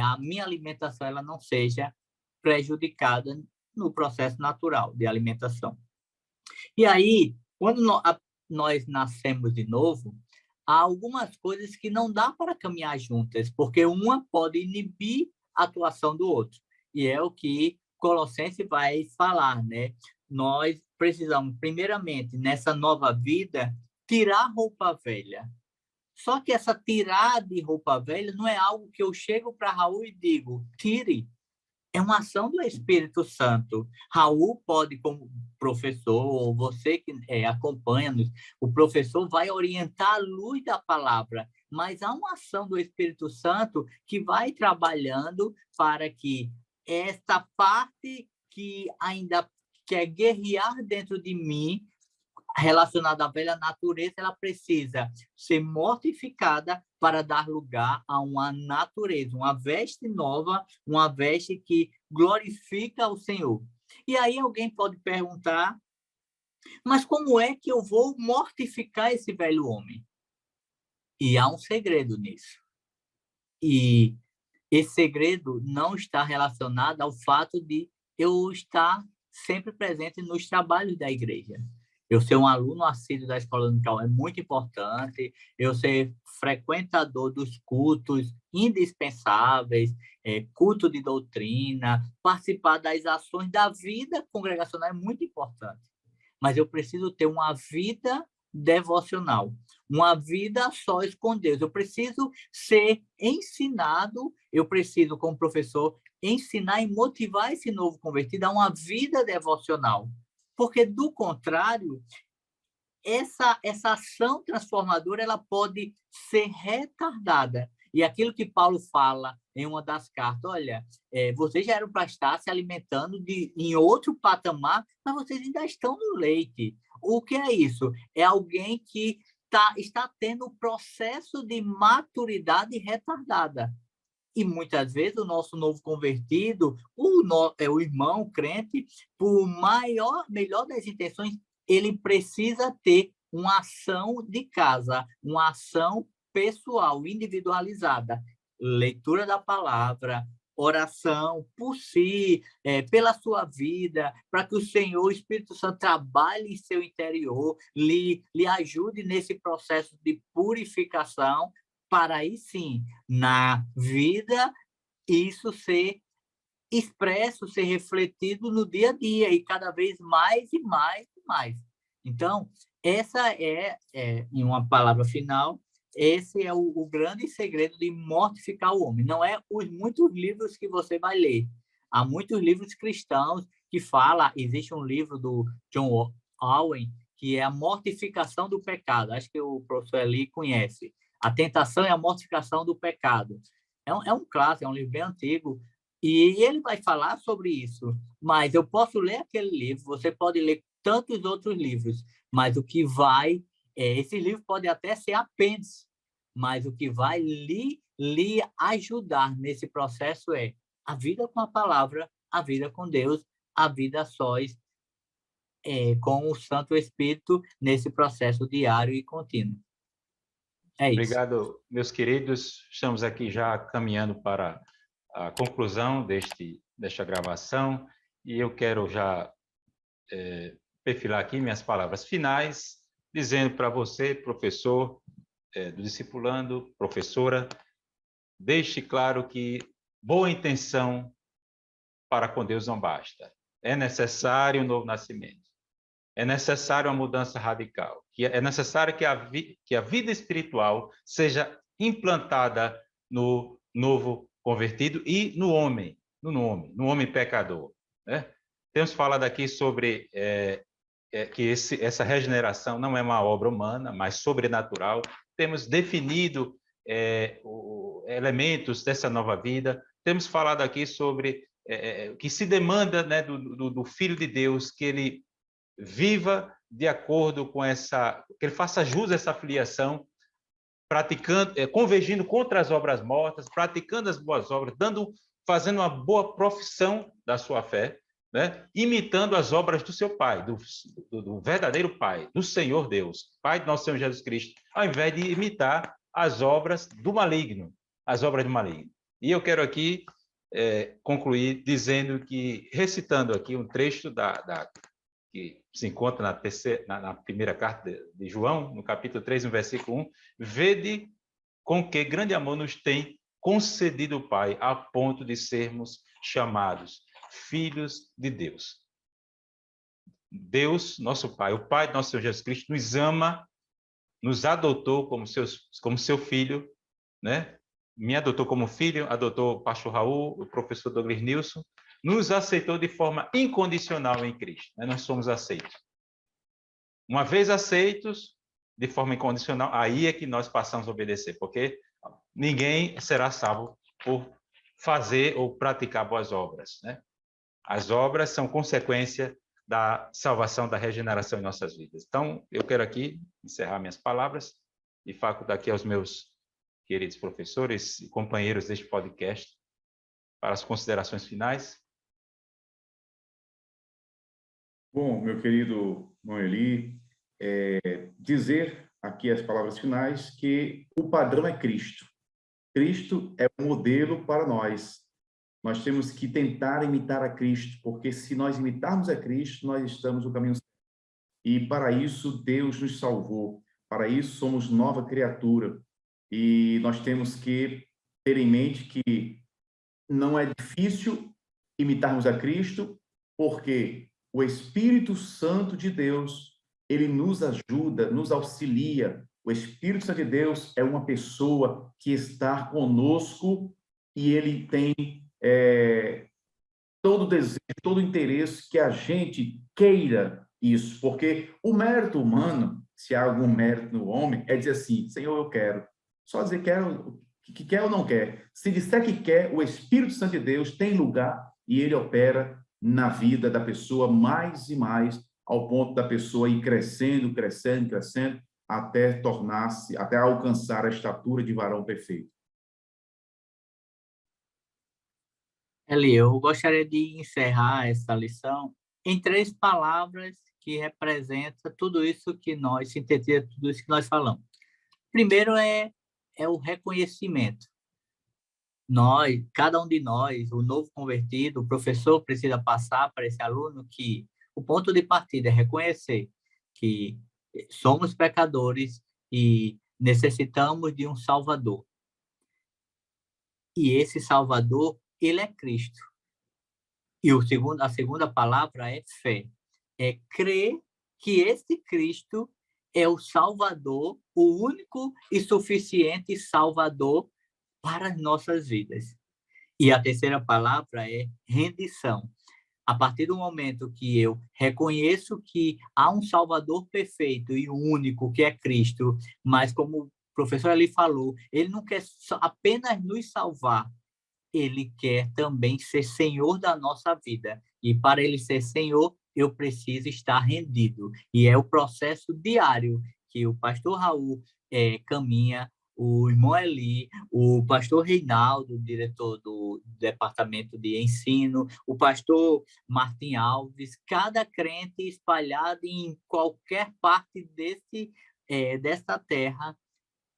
a minha alimentação ela não seja prejudicada no processo natural de alimentação. E aí, quando nós nascemos de novo, há algumas coisas que não dá para caminhar juntas, porque uma pode inibir a atuação do outro. E é o que Colossenses vai falar, né? Nós precisamos, primeiramente, nessa nova vida, tirar a roupa velha. Só que essa tirar de roupa velha não é algo que eu chego para Raul e digo, tire. É uma ação do Espírito Santo. Raul pode, como professor, ou você que acompanha-nos, o professor vai orientar a luz da palavra, mas há uma ação do Espírito Santo que vai trabalhando para que esta parte que ainda quer guerrear dentro de mim, relacionada à velha natureza, ela precisa ser mortificada para dar lugar a uma natureza, uma veste nova, uma veste que glorifica o Senhor. E aí alguém pode perguntar, mas como é que eu vou mortificar esse velho homem? E há um segredo nisso. E esse segredo não está relacionado ao fato de eu estar sempre presente nos trabalhos da igreja. Eu ser um aluno assíduo da escola dominical é muito importante. Eu ser frequentador dos cultos indispensáveis, culto de doutrina, participar das ações da vida congregacional é muito importante. Mas eu preciso ter uma vida devocional, uma vida a sós com Deus. Eu preciso ser ensinado, eu preciso, como professor, ensinar e motivar esse novo convertido a uma vida devocional. Porque, do contrário, essa ação transformadora ela pode ser retardada. E aquilo que Paulo fala em uma das cartas, olha, vocês já eram para estar se alimentando em outro patamar, mas vocês ainda estão no leite. O que é isso? É alguém que está tendo um processo de maturidade retardada. E muitas vezes o nosso novo convertido, o irmão o crente, por melhor das intenções, ele precisa ter uma ação de casa, uma ação pessoal, individualizada. Leitura da palavra, oração por si, pela sua vida, para que o Senhor, o Espírito Santo, trabalhe em seu interior, lhe ajude nesse processo de purificação, para aí sim, na vida, isso ser expresso, ser refletido no dia a dia, e cada vez mais e mais e mais. Então, essa em uma palavra final, esse é o grande segredo de mortificar o homem. Não é os muitos livros que você vai ler. Há muitos livros cristãos que falam, existe um livro do John Owen, que é a mortificação do pecado. Acho que o professor Eli conhece. A tentação e a mortificação do pecado. É um clássico, é um livro bem antigo, e ele vai falar sobre isso. Mas eu posso ler aquele livro, você pode ler tantos outros livros, mas o que vai... esse livro pode até ser apêndice, mas o que vai lhe ajudar nesse processo é a vida com a palavra, a vida com Deus, a vida a sós, com o Santo Espírito, nesse processo diário e contínuo. É isso. Obrigado, meus queridos. Estamos aqui já caminhando para a conclusão desta gravação e eu quero já perfilar aqui minhas palavras finais, dizendo para você, professor do discipulando, professora, deixe claro que boa intenção para com Deus não basta. É necessário um novo nascimento. É necessário uma mudança radical. É necessário que a vida espiritual seja implantada no novo convertido e no homem pecador, né? Temos falado aqui sobre que essa regeneração não é uma obra humana, mas sobrenatural. Temos definido elementos dessa nova vida. Temos falado aqui sobre que se demanda, né, do Filho de Deus, que ele viva de acordo com que ele faça jus a essa filiação, praticando, convergindo contra as obras mortas, praticando as boas obras, fazendo uma boa profissão da sua fé, né? Imitando as obras do seu Pai, do verdadeiro Pai, do Senhor Deus, Pai do nosso Senhor Jesus Cristo, ao invés de imitar as obras do maligno, E eu quero aqui concluir dizendo recitando aqui um trecho que se encontra na primeira carta de João, no capítulo 3, no versículo 1, vede com que grande amor nos tem concedido o Pai, a ponto de sermos chamados filhos de Deus. Deus, nosso Pai, o Pai de nosso Senhor Jesus Cristo, nos ama, nos adotou como seu filho, né? Me adotou como filho, adotou o pastor Raul, o professor Douglas Nilson, nos aceitou de forma incondicional em Cristo, né? Nós somos aceitos. Uma vez aceitos, de forma incondicional, aí é que nós passamos a obedecer, porque ninguém será salvo por fazer ou praticar boas obras, né? As obras são consequência da salvação, da regeneração em nossas vidas. Então, eu quero aqui encerrar minhas palavras e facultar aqui aos meus queridos professores e companheiros deste podcast para as considerações finais. Bom, meu querido Noeli, dizer aqui as palavras finais que o padrão é Cristo. Cristo é o modelo para nós. Nós temos que tentar imitar a Cristo, porque se nós imitarmos a Cristo, nós estamos no caminho certo. e para isso Deus nos salvou, para isso somos nova criatura, e nós temos que ter em mente que não é difícil imitarmos a Cristo, porque o Espírito Santo de Deus, ele nos ajuda, nos auxilia. O Espírito Santo de Deus é uma pessoa que está conosco e ele tem todo o desejo, todo o interesse que a gente queira isso, porque o mérito humano, se há algum mérito no homem, é dizer assim, Senhor, eu quero. Só dizer que quer ou não quer. Se disser que quer, o Espírito Santo de Deus tem lugar e ele opera na vida da pessoa mais e mais, ao ponto da pessoa ir crescendo, crescendo, crescendo, até tornar-se, até alcançar a estatura de varão perfeito. Eli, eu gostaria de encerrar essa lição em 3 palavras que representam tudo isso que nós, sintetiza tudo isso que nós falamos. Primeiro é o reconhecimento. Nós, cada um de nós, o novo convertido, o professor precisa passar para esse aluno que o ponto de partida é reconhecer que somos pecadores e necessitamos de um Salvador. E esse Salvador, ele é Cristo. E a segunda palavra é fé. É crer que esse Cristo é o Salvador, o único e suficiente Salvador para as nossas vidas. E a terceira palavra é rendição. A partir do momento que eu reconheço que há um Salvador perfeito e único, que é Cristo, mas como o professor ali falou, ele não quer apenas nos salvar, ele quer também ser Senhor da nossa vida. E para ele ser Senhor, eu preciso estar rendido. E é o processo diário que o pastor Raul caminha, o irmão Eli, o pastor Reinaldo, diretor do departamento de ensino, o pastor Martim Alves, cada crente espalhado em qualquer parte dessa terra,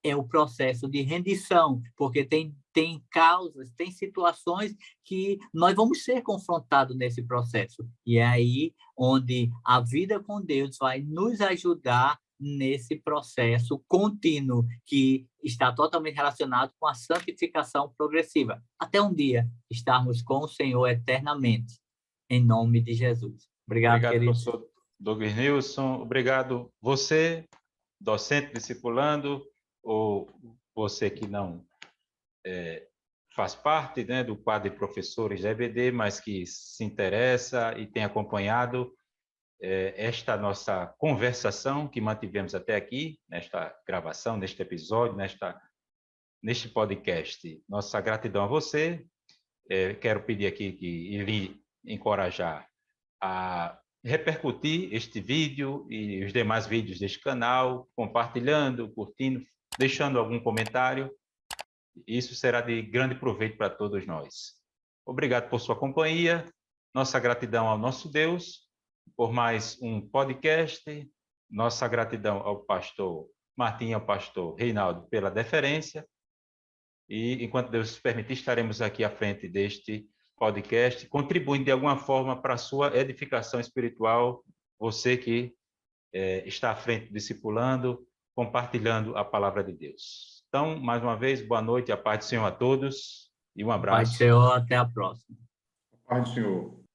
é o processo de rendição, porque tem causas, tem situações que nós vamos ser confrontados nesse processo. E é aí onde a vida com Deus vai nos ajudar nesse processo contínuo que está totalmente relacionado com a santificação progressiva, até um dia estarmos com o Senhor eternamente, em nome de Jesus. Obrigado, querido. Professor Douglas Nilson. Obrigado você, docente discipulando, ou você que não faz parte, né, do quadro de professores da EBD, mas que se interessa e tem acompanhado esta nossa conversação que mantivemos até aqui, nesta gravação, neste episódio, neste podcast. Nossa gratidão a você. Quero pedir aqui que lhe encorajar a repercutir este vídeo e os demais vídeos deste canal, compartilhando, curtindo, deixando algum comentário. Isso será de grande proveito para todos nós. Obrigado por sua companhia. Nossa gratidão ao nosso Deus por mais um podcast. Nossa gratidão ao pastor Martim e ao pastor Reinaldo pela deferência. E, enquanto Deus permitir, estaremos aqui à frente deste podcast, contribuindo de alguma forma para a sua edificação espiritual, você que está à frente discipulando, compartilhando a palavra de Deus. Então, mais uma vez, boa noite, a paz do Senhor a todos e um abraço. Pai do Senhor, até a próxima. A paz do Senhor.